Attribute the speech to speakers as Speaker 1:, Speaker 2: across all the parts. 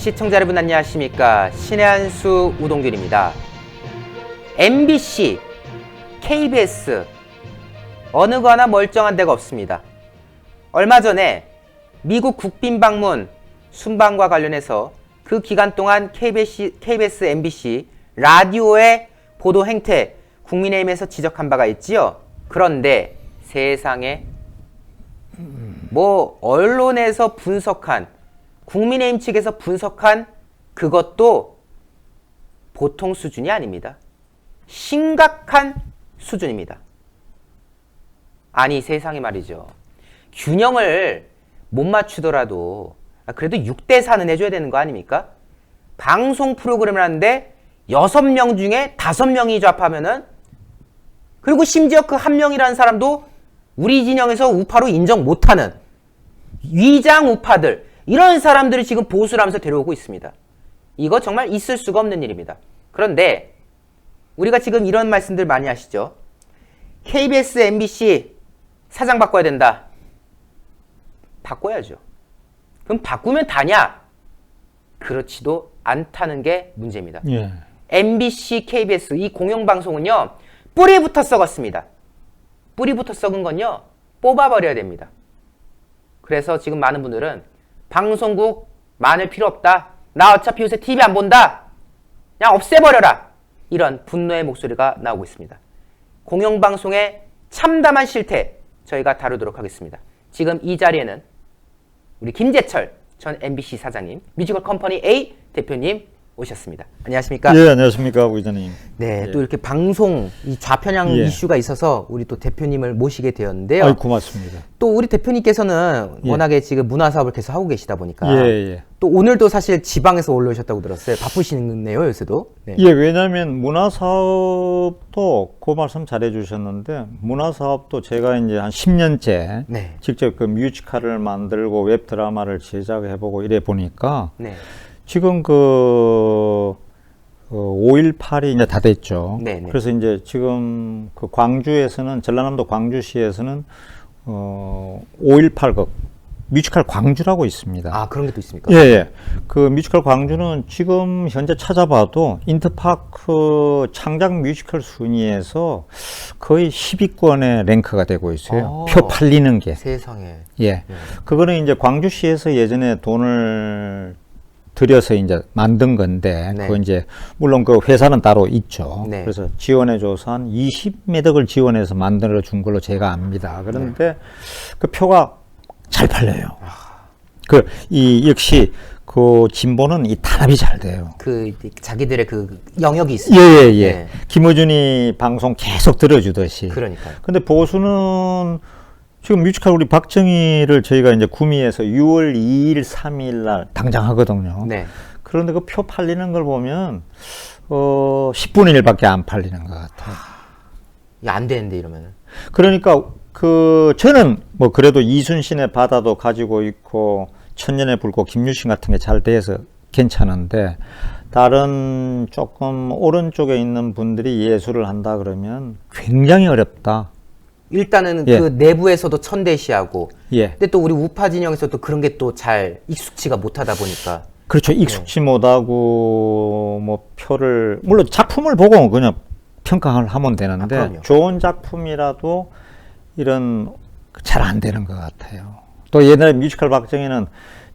Speaker 1: 시청자 여러분 안녕하십니까. 신의 한수 우동균입니다. MBC, KBS 어느 거 하나 멀쩡한 데가 없습니다. 얼마 전에 미국 국빈 방문 순방과 관련해서 그 기간 동안 KBS, MBC 라디오의 보도 행태 국민의힘에서 지적한 바가 있지요. 그런데 세상에 뭐 언론에서 분석한, 국민의힘 측에서 분석한 그것도 보통 수준이 아닙니다. 심각한 수준입니다. 아니 세상에 말이죠. 균형을 못 맞추더라도 그래도 6대4는 해줘야 되는 거 아닙니까? 방송 프로그램을 하는데 6명 중에 5명이 좌파면은, 그리고 심지어 그 한 명이라는 사람도 우리 진영에서 우파로 인정 못하는 위장 우파들, 이런 사람들이 지금 보수를 하면서 데려오고 있습니다. 이거 정말 있을 수가 없는 일입니다. 그런데 우리가 지금 이런 말씀들 많이 하시죠. KBS, MBC 사장 바꿔야 된다. 바꿔야죠. 그럼 바꾸면 다냐? 그렇지도 않다는 게 문제입니다.
Speaker 2: 예.
Speaker 1: MBC, KBS 이 공영방송은요, 뿌리부터 썩었습니다. 뿌리부터 썩은 건요, 뽑아버려야 됩니다. 그래서 지금 많은 분들은 방송국 많을 필요 없다. 나 어차피 요새 TV 안 본다. 그냥 없애버려라. 이런 분노의 목소리가 나오고 있습니다. 공영방송의 참담한 실태 저희가 다루도록 하겠습니다. 지금 이 자리에는 우리 김재철 전 MBC 사장님, 뮤지컬 컴퍼니 A 대표님 오셨습니다. 안녕하십니까?
Speaker 2: 예, 안녕하십니까, 부기자님.
Speaker 1: 네,
Speaker 2: 예.
Speaker 1: 또 이렇게 방송 이 좌편향
Speaker 2: 예.
Speaker 1: 이슈가 있어서 우리 또 대표님을 모시게 되었는데요.
Speaker 2: 아이, 고맙습니다.
Speaker 1: 또 우리 대표님께서는
Speaker 2: 예.
Speaker 1: 워낙에 지금 문화 사업을 계속 하고 계시다 보니까
Speaker 2: 예, 예.
Speaker 1: 또 오늘도 사실 지방에서 올라오셨다고 들었어요. 바쁘시네요, 요새도. 네.
Speaker 2: 예, 왜냐하면 문화사업도 그 말씀 잘해주셨는데, 문화사업도 제가 이제 한 10년째
Speaker 1: 네.
Speaker 2: 직접 그 뮤지컬을 만들고 웹 드라마를 제작해보고 이래 보니까
Speaker 1: 네.
Speaker 2: 지금 그 5.18이 이제 다 됐죠.
Speaker 1: 네네.
Speaker 2: 그래서 이제 지금 그 광주에서는, 전라남도 광주시에서는 5.18 뮤지컬 광주라고 있습니다.
Speaker 1: 아, 그런 게 또 있습니까?
Speaker 2: 예, 예. 그 뮤지컬 광주는 지금 현재 찾아봐도 인터파크 창작 뮤지컬 순위에서 거의 10위권에 랭크가 되고 있어요. 표 팔리는 게.
Speaker 1: 세상에.
Speaker 2: 예. 그거는 이제 광주시에서 예전에 돈을 들여서 이제 만든 건데,
Speaker 1: 네.
Speaker 2: 그거 이제, 물론 그 회사는 따로 있죠.
Speaker 1: 네.
Speaker 2: 그래서 지원해줘서 한 20매덕을 지원해서 만들어준 걸로 제가 압니다. 그런데 그 표가 잘 팔려요. 역시 그 진보는 이 탄압이 잘 돼요.
Speaker 1: 그 자기들의 그 영역이 있어요.
Speaker 2: 예, 예, 예.
Speaker 1: 네.
Speaker 2: 김어준이 방송 계속 들어주듯이.
Speaker 1: 그러니까요.
Speaker 2: 근데 보수는 지금 뮤지컬 우리 박정희를 저희가 이제 구미에서 6월 2일, 3일 날 당장 하거든요.
Speaker 1: 네.
Speaker 2: 그런데 그 표 팔리는 걸 보면 10분의 1밖에 안 팔리는 것 같아요.
Speaker 1: 이게 안 되는데 이러면은.
Speaker 2: 그러니까 저는 뭐 그래도 이순신의 바다도 가지고 있고 천년의 불꽃 김유신 같은 게 잘 돼서 괜찮은데, 다른 조금 오른쪽에 있는 분들이 예술을 한다 그러면 굉장히 어렵다.
Speaker 1: 일단은
Speaker 2: 예.
Speaker 1: 그 내부에서도 천대시하고,
Speaker 2: 예.
Speaker 1: 근데 또 우리 우파 진영에서도 그런 게 또 잘 익숙치가 못하다 보니까.
Speaker 2: 그렇죠. 익숙지 못하고 뭐 표를, 물론 작품을 보고 그냥 평가를 하면 되는데,
Speaker 1: 그럼요.
Speaker 2: 좋은 작품이라도 이런 잘 안 되는 것 같아요. 또 옛날에 뮤지컬 박정희는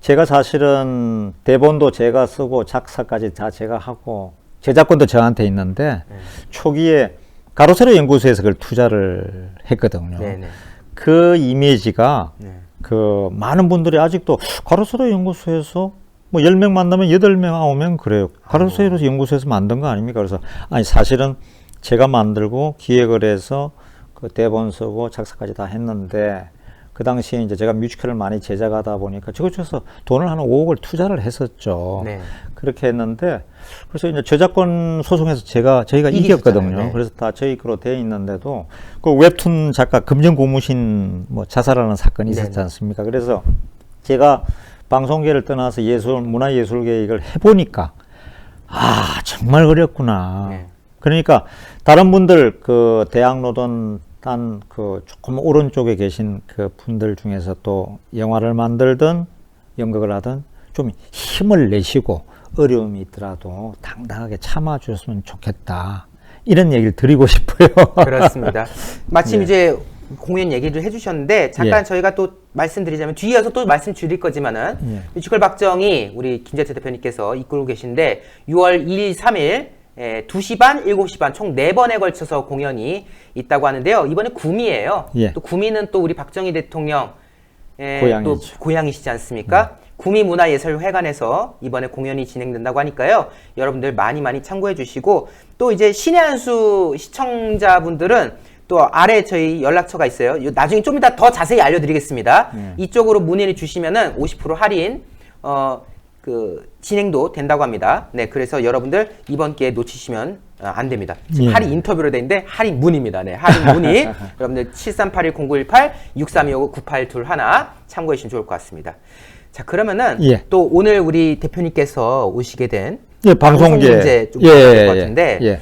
Speaker 2: 제가 사실은 대본도 제가 쓰고 작사까지 다 제가 하고 제작권도 저한테 있는데, 초기에 가로세로 연구소에서 그걸 투자를 했거든요.
Speaker 1: 네네.
Speaker 2: 그 이미지가
Speaker 1: 네.
Speaker 2: 그 많은 분들이 아직도 가로세로 연구소에서 뭐 10명 만나면 8명, 9명 그래요. 가로세로 연구소에서 만든 거 아닙니까? 그래서 아니 사실은 제가 만들고 기획을 해서 그 대본 쓰고 작사까지 다 했는데, 그 당시에 이제 제가 뮤지컬을 많이 제작하다 보니까 저쪽에서 돈을 한 5억을 투자를 했었죠.
Speaker 1: 네.
Speaker 2: 그렇게 했는데, 그래서 이제 저작권 소송에서 저희가
Speaker 1: 이기셨잖아요.
Speaker 2: 이겼거든요.
Speaker 1: 네.
Speaker 2: 그래서 다 저희 거로 돼 있는데도, 그 웹툰 작가 금정 고무신 뭐 자살하는 사건이 있었지
Speaker 1: 네네.
Speaker 2: 않습니까? 그래서 제가 방송계를 떠나서 문화예술계 이걸 해보니까, 아, 정말 어렵구나.
Speaker 1: 네.
Speaker 2: 그러니까 다른 분들 그 대학로든 단 그 조금 오른쪽에 계신 그 분들 중에서 또 영화를 만들든 연극을 하든 좀 힘을 내시고 어려움이 있더라도 당당하게 참아주셨으면 좋겠다. 이런 얘기를 드리고 싶어요.
Speaker 1: 그렇습니다. 마침
Speaker 2: 예.
Speaker 1: 이제 공연 얘기를 해주셨는데 잠깐
Speaker 2: 예.
Speaker 1: 저희가 또 말씀드리자면 뒤이어서 또 말씀드릴 거지만은 뮤지컬 박정희 우리 김재태 대표님께서 이끌고 계신데 6월 2일, 3일 2시 반, 7시 반 총 4번에 걸쳐서 공연이 있다고 하는데요. 이번에 구미예요.
Speaker 2: 예.
Speaker 1: 또 구미는 또 우리 박정희 대통령 또
Speaker 2: 고향이죠.
Speaker 1: 고향이시지 않습니까? 구미문화예술회관에서 이번에 공연이 진행된다고 하니까요. 여러분들 많이 많이 참고해 주시고 또 이제 신의 한수 시청자분들은 또 아래 저희 연락처가 있어요. 나중에 좀 이따 더 자세히 알려드리겠습니다. 이쪽으로 문의를 주시면은 50% 할인 진행도 된다고 합니다. 네, 그래서 여러분들 이번 기회에 놓치시면 안 됩니다. 지금
Speaker 2: 예.
Speaker 1: 할인 인터뷰로 돼 있는데 할인 문의입니다. 네, 할인 문의. 여러분들 7381-0918-6325-9821 참고해 주시면 좋을 것 같습니다. 자, 그러면은
Speaker 2: 예.
Speaker 1: 또 오늘 우리 대표님께서 오시게 된
Speaker 2: 예, 방송계
Speaker 1: 문제 좀 볼것 같은데
Speaker 2: 예.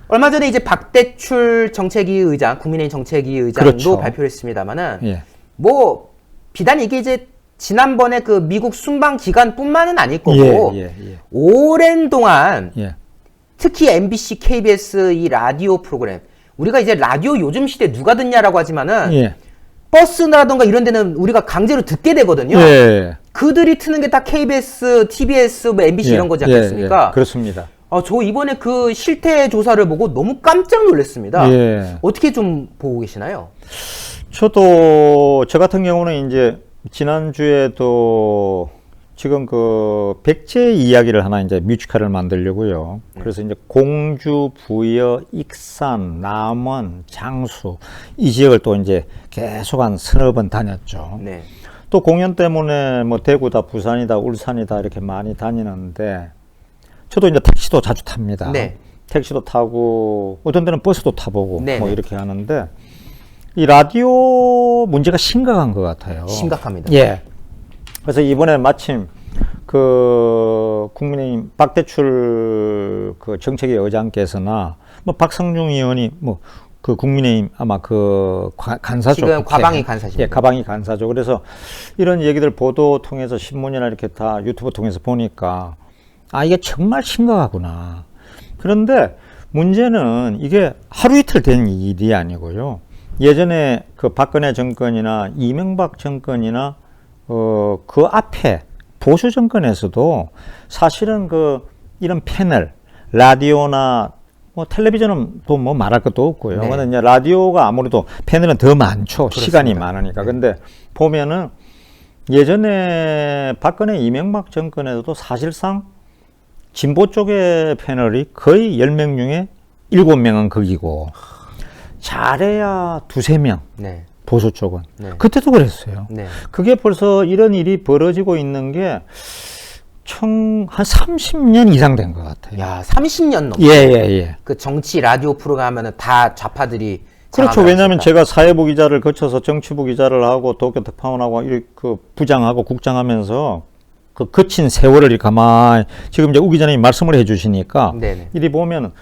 Speaker 1: 얼마 전에 이제 박대출 정책위 의장, 국민의힘 정책위 의장도
Speaker 2: 그렇죠.
Speaker 1: 발표를 했습니다만은
Speaker 2: 예.
Speaker 1: 뭐 비단 이게 이제 지난번에 그 미국 순방 기간뿐만은 아닐 거고
Speaker 2: 예.
Speaker 1: 오랜 동안
Speaker 2: 예.
Speaker 1: 특히 MBC, KBS 이 라디오 프로그램 우리가 이제 라디오 요즘 시대 누가 듣냐라고 하지만은
Speaker 2: 예.
Speaker 1: 버스라던가 이런 데는 우리가 강제로 듣게 되거든요.
Speaker 2: 예.
Speaker 1: 그들이 트는 게 다 KBS, TBS, 뭐 MBC 이런 거지 않겠습니까?
Speaker 2: 그렇습니다.
Speaker 1: 저 이번에 그 실태 조사를 보고 너무 깜짝 놀랐습니다.
Speaker 2: 예.
Speaker 1: 어떻게 좀 보고 계시나요?
Speaker 2: 저도 저 같은 경우는 이제 지난주에도 지금 그 백제 이야기를 하나 이제 뮤지컬을 만들려고요. 그래서 이제 공주, 부여, 익산, 남원, 장수 이 지역을 또 이제 계속 한 서너 번 다녔죠.
Speaker 1: 네.
Speaker 2: 또 공연 때문에 뭐 대구다, 부산이다, 울산이다 이렇게 많이 다니는데 저도 이제 택시도 자주 탑니다.
Speaker 1: 네.
Speaker 2: 택시도 타고 어떤 데는 버스도 타보고
Speaker 1: 네네.
Speaker 2: 뭐 이렇게 하는데 이 라디오 문제가 심각한 것 같아요.
Speaker 1: 심각합니다.
Speaker 2: 예. 그래서 이번에 마침 그 국민의힘 박대출 그 정책위 의장께서나 뭐 박성중 의원이 뭐 그 국민의힘 아마 그 간사죠.
Speaker 1: 지금
Speaker 2: 국회.
Speaker 1: 과방위 간사십니다.
Speaker 2: 예, 과방위 간사죠. 그래서 이런 얘기들 보도 통해서 신문이나 이렇게 다 유튜브 통해서 보니까 아 이게 정말 심각하구나. 그런데 문제는 이게 하루 이틀 된 일이 아니고요. 예전에 그 박근혜 정권이나 이명박 정권이나 그 앞에 보수 정권에서도 사실은 그 이런 패널 라디오나 뭐 텔레비전은 또 뭐 말할 것도 없고요.
Speaker 1: 네.
Speaker 2: 근데 이제 라디오가 아무래도 패널은 더 많죠.
Speaker 1: 그렇습니다.
Speaker 2: 시간이 많으니까.
Speaker 1: 네.
Speaker 2: 근데 보면은 예전에 박근혜 이명박 정권에서도 사실상 진보 쪽의 패널이 거의 10명 중에 7명은 거기고 잘해야 2-3명
Speaker 1: 네.
Speaker 2: 보수 쪽은.
Speaker 1: 네.
Speaker 2: 그때도 그랬어요.
Speaker 1: 네.
Speaker 2: 그게 벌써 이런 일이 벌어지고 있는 게 총 한 30년 이상 된 것 같아요.
Speaker 1: 야, 30년 넘게.
Speaker 2: 예.
Speaker 1: 그 정치 라디오 프로그램 하면은 다 좌파들이
Speaker 2: 그렇죠.
Speaker 1: 장악을
Speaker 2: 왜냐하면
Speaker 1: 하셨다.
Speaker 2: 제가 사회부 기자를 거쳐서 정치부 기자를 하고 도쿄 특파원하고 그 부장하고 국장하면서 그 거친 세월을 가만히 지금 이제 우 기자님이 말씀을 해주시니까
Speaker 1: 네네.
Speaker 2: 이리 보면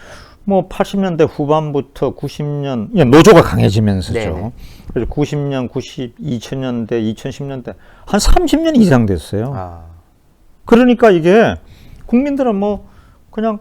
Speaker 2: 뭐 80년대 후반부터 90년 노조가 강해지면서죠.
Speaker 1: 네네.
Speaker 2: 그래서 90년, 2000년대, 2010년대 한 30년 이상 됐어요.
Speaker 1: 아.
Speaker 2: 그러니까 이게 국민들은 뭐 그냥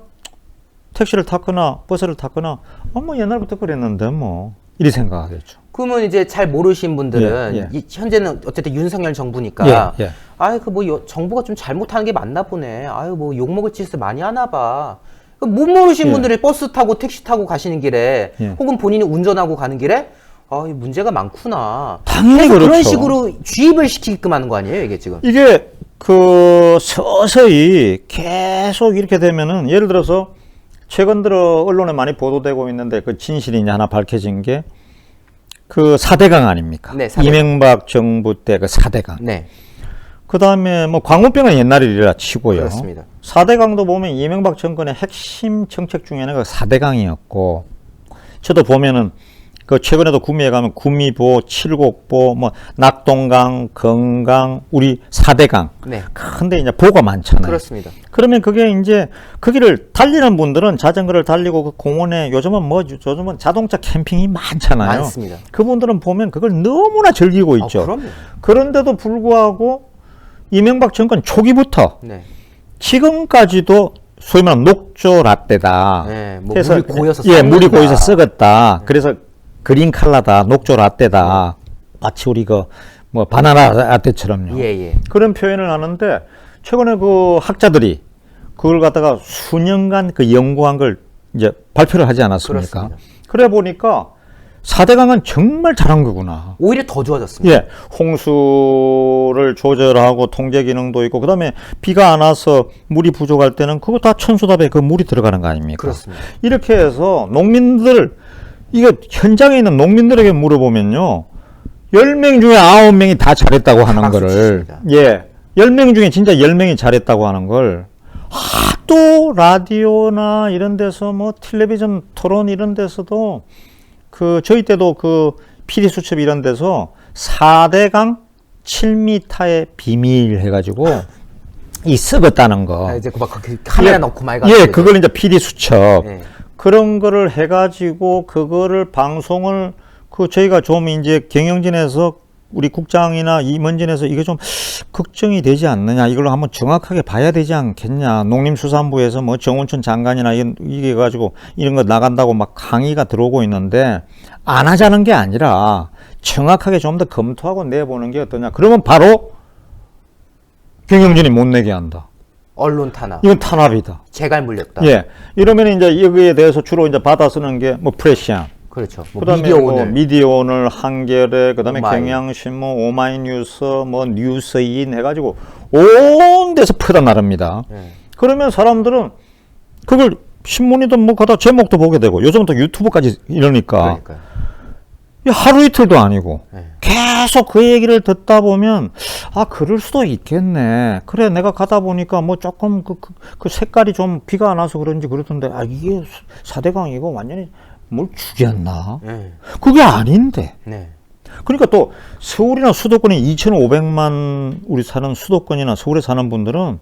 Speaker 2: 택시를 탔거나 버스를 tas거나 뭐 옛날부터 그랬는데 뭐 이리 생각하겠죠.
Speaker 1: 그러면 이제 잘 모르신 분들은
Speaker 2: 예.
Speaker 1: 현재는 어쨌든 윤석열 정부니까
Speaker 2: 예.
Speaker 1: 아이 그 뭐 정부가 좀 잘못하는 게 맞나 보네. 아유 뭐 욕먹을 짓을 많이 하나 봐. 못 모르신
Speaker 2: 예.
Speaker 1: 분들이 버스 타고 택시 타고 가시는 길에
Speaker 2: 예.
Speaker 1: 혹은 본인이 운전하고 가는 길에 이 문제가 많구나.
Speaker 2: 당연히
Speaker 1: 그래서 그런
Speaker 2: 그렇죠.
Speaker 1: 식으로 주입을 시키게끔 하는 거 아니에요, 이게 지금?
Speaker 2: 이게 그 서서히 계속 이렇게 되면은 예를 들어서 최근 들어 언론에 많이 보도되고 있는데 그 진실이 이제 하나 밝혀진 게 그 4대강 아닙니까?
Speaker 1: 네, 4대강.
Speaker 2: 이명박 정부 때 그 4대강.
Speaker 1: 네,
Speaker 2: 그 다음에 뭐 광우병은 옛날 일이라 치고요.
Speaker 1: 그렇습니다.
Speaker 2: 4대강도 보면 이명박 정권의 핵심 정책 중에는 그 4대강이었고, 저도 보면은 그 최근에도 구미에 가면 구미보, 칠곡보, 뭐 낙동강, 건강, 우리 4대강.
Speaker 1: 네,
Speaker 2: 근데 이제 보가 많잖아요.
Speaker 1: 그렇습니다.
Speaker 2: 그러면 그게 이제 그 길을 달리는 분들은 자전거를 달리고 그 공원에 요즘은 자동차 캠핑이 많잖아요.
Speaker 1: 많습니다.
Speaker 2: 그분들은 보면 그걸 너무나 즐기고 있죠.
Speaker 1: 그럼요.
Speaker 2: 그런데도 불구하고 이명박 정권 초기부터
Speaker 1: 네.
Speaker 2: 지금까지도 소위 말하면 녹조 라떼다.
Speaker 1: 네, 뭐
Speaker 2: 해서
Speaker 1: 물이 고여서
Speaker 2: 예, 물이
Speaker 1: 썩는다.
Speaker 2: 고여서 썩었다. 그래서 그린 칼라다, 녹조 라떼다. 마치 우리 그 뭐 바나나 라떼처럼요.
Speaker 1: 예, 예.
Speaker 2: 그런 표현을 하는데 최근에 그 학자들이 그걸 갖다가 수년간 그 연구한 걸 이제 발표를 하지 않았습니까?
Speaker 1: 그렇습니다.
Speaker 2: 그래 보니까 4대강은 정말 잘한 거구나.
Speaker 1: 오히려 더 좋아졌습니다.
Speaker 2: 예, 홍수를 조절하고 통제 기능도 있고, 그 다음에 비가 안 와서 물이 부족할 때는 그거 다 천수답에 그 물이 들어가는 거 아닙니까?
Speaker 1: 그렇습니다.
Speaker 2: 이렇게 해서 농민들, 이거 현장에 있는 농민들에게 물어보면요, 10명 중에 9명이 다 잘했다고 하는
Speaker 1: 박수
Speaker 2: 거를,
Speaker 1: 치십니다.
Speaker 2: 예, 10명 중에 진짜 10명이 잘했다고 하는 걸, 또 라디오나 이런 데서 뭐 텔레비전 토론 이런 데서도 그 저희 때도 그 PD 수첩 이런 데서 4대강 7m의 비밀 해가지고 이 썩었다는 거.
Speaker 1: 아, 이제 그 카메라
Speaker 2: 예,
Speaker 1: 넣고 말 같은
Speaker 2: 예,
Speaker 1: 거죠.
Speaker 2: 그걸 이제 PD 수첩
Speaker 1: 예.
Speaker 2: 그런 거를 해가지고 그거를 방송을 그 저희가 좀 이제 경영진에서 우리 국장이나 임원진에서 이게 좀 걱정이 되지 않느냐, 이걸로 한번 정확하게 봐야 되지 않겠냐. 농림수산부에서 뭐 정원춘 장관이나 이게 가지고 이런 거 나간다고 막 강의가 들어오고 있는데 안 하자는 게 아니라 정확하게 좀 더 검토하고 내보는 게 어떠냐. 그러면 바로 경영진이 못 내게 한다.
Speaker 1: 언론 탄압,
Speaker 2: 이건 탄압이다.
Speaker 1: 재갈 물렸다.
Speaker 2: 예. 이러면 이제 여기에 대해서 주로 이제 받아 쓰는 게 뭐 프레시안.
Speaker 1: 그렇죠. 뭐
Speaker 2: 그다음에
Speaker 1: 미디어
Speaker 2: 뭐
Speaker 1: 오늘,
Speaker 2: 미디어 오늘, 한겨레, 그다음에
Speaker 1: 오마이.
Speaker 2: 경향신문, 오마이뉴스, 뭐 뉴스인 해가지고 온 데서 퍼다 나릅니다.
Speaker 1: 예.
Speaker 2: 그러면 사람들은 그걸 신문이든 뭐 가다 제목도 보게 되고 요즘은 또 유튜브까지 이러니까
Speaker 1: 그러니까요.
Speaker 2: 이 하루 이틀도 아니고
Speaker 1: 예.
Speaker 2: 계속 그 얘기를 듣다 보면 아 그럴 수도 있겠네. 그래 내가 가다 보니까 뭐 조금 그 색깔이 좀 비가 안 와서 그런지 그러던데 아 이게 4대강 이거 완전히 뭘 죽였나?
Speaker 1: 예.
Speaker 2: 그게 아닌데.
Speaker 1: 네.
Speaker 2: 그러니까 또 서울이나 수도권이 2,500만 우리 사는 수도권이나 서울에 사는 분들은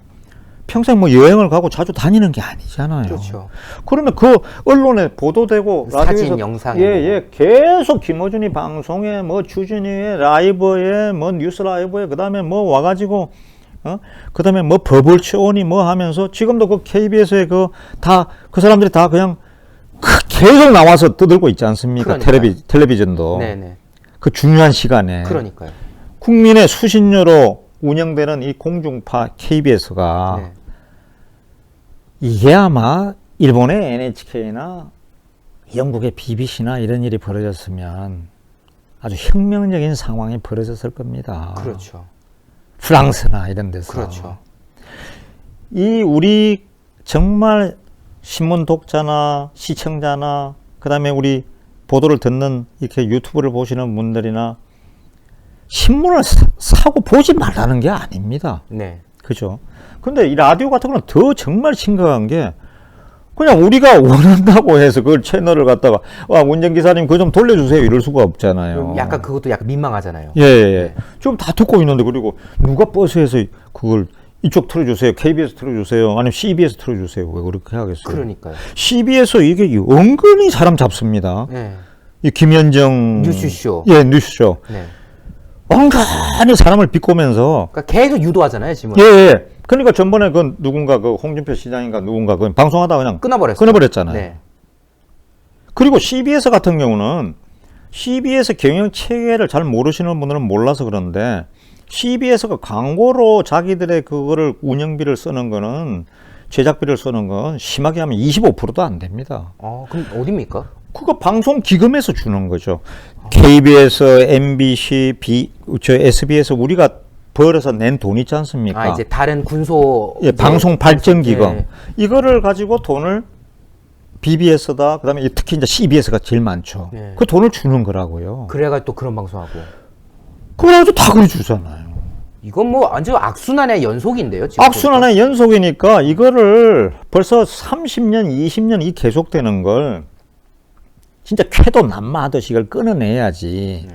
Speaker 2: 평생 뭐 여행을 가고 자주 다니는 게 아니잖아요.
Speaker 1: 그렇죠.
Speaker 2: 그러면 그 언론에 보도되고
Speaker 1: 사진,
Speaker 2: 라디오에서
Speaker 1: 영상에
Speaker 2: 예, 계속 김어준이 방송에 뭐 주진이의 라이브에 뭐 뉴스 라이브에 그다음에 뭐 와가지고 그다음에 뭐 버블치오니 뭐 하면서 지금도 그 KBS에 그 사람들이 다 그냥 계속 나와서 떠들고 있지 않습니까?
Speaker 1: 그러니까요.
Speaker 2: 텔레비전도.
Speaker 1: 네네.
Speaker 2: 그 중요한 시간에.
Speaker 1: 그러니까요.
Speaker 2: 국민의 수신료로 운영되는 이 공중파 KBS가
Speaker 1: 네.
Speaker 2: 이게 아마 일본의 NHK나 영국의 BBC나 이런 일이 벌어졌으면 아주 혁명적인 상황이 벌어졌을 겁니다.
Speaker 1: 그렇죠.
Speaker 2: 프랑스나 이런 데서.
Speaker 1: 그렇죠.
Speaker 2: 이 우리 정말 신문 독자나 시청자나 그다음에 우리 보도를 듣는 이렇게 유튜브를 보시는 분들이나 신문을 사고 보지 말라는 게 아닙니다.
Speaker 1: 네.
Speaker 2: 그죠? 근데 이 라디오 같은 거는 더 정말 심각한 게 그냥 우리가 원한다고 해서 그걸 채널을 갖다가 운전기사님 그거 좀 돌려주세요 이럴 수가 없잖아요.
Speaker 1: 약간 그것도 약간 민망하잖아요.
Speaker 2: 예. 지금 다 듣고 있는데 그리고 누가 버스에서 그걸 이쪽 틀어주세요. KBS 틀어주세요. 아니면 CBS 틀어주세요. 왜 그렇게 하겠어요?
Speaker 1: 그러니까요.
Speaker 2: CBS 이게 은근히 사람 잡습니다.
Speaker 1: 네.
Speaker 2: 이 김현정
Speaker 1: 뉴스쇼.
Speaker 2: 예, 뉴스쇼.
Speaker 1: 네.
Speaker 2: 엉간히 사람을 비꼬면서
Speaker 1: 그러니까 계속 유도하잖아요, 지금.
Speaker 2: 예. 그러니까 전번에 그 누군가 그 홍준표 시장인가 누군가 그 방송하다 그냥 끊어버렸잖아요.
Speaker 1: 네.
Speaker 2: 그리고 CBS 같은 경우는 CBS 경영 체계를 잘 모르시는 분들은 몰라서 그런데 CBS가 광고로 자기들의 그거를 운영비를 쓰는 거는 제작비를 쓰는 건 심하게 하면 25%도 안 됩니다.
Speaker 1: 그럼 어디입니까?
Speaker 2: 그거 방송 기금에서 주는 거죠. KBS, MBC, SBS 우리가 벌어서 낸 돈 있지 않습니까?
Speaker 1: 이제 다른 군소
Speaker 2: 예, 방송 발전 기금.
Speaker 1: 예.
Speaker 2: 이거를 가지고 돈을 BBS다. 그다음에 특히 이제 CBS가 제일 많죠.
Speaker 1: 예.
Speaker 2: 그 돈을 주는 거라고요.
Speaker 1: 그래가 또 그런 방송하고.
Speaker 2: 그걸 아주 다 그래 주잖아요.
Speaker 1: 이건 뭐 완전 악순환의 연속인데요, 지금.
Speaker 2: 악순환의 연속이니까 이거를 벌써 30년, 20년 이 계속되는 걸 진짜 쾌도 난마하듯이 이걸 끊어내야지.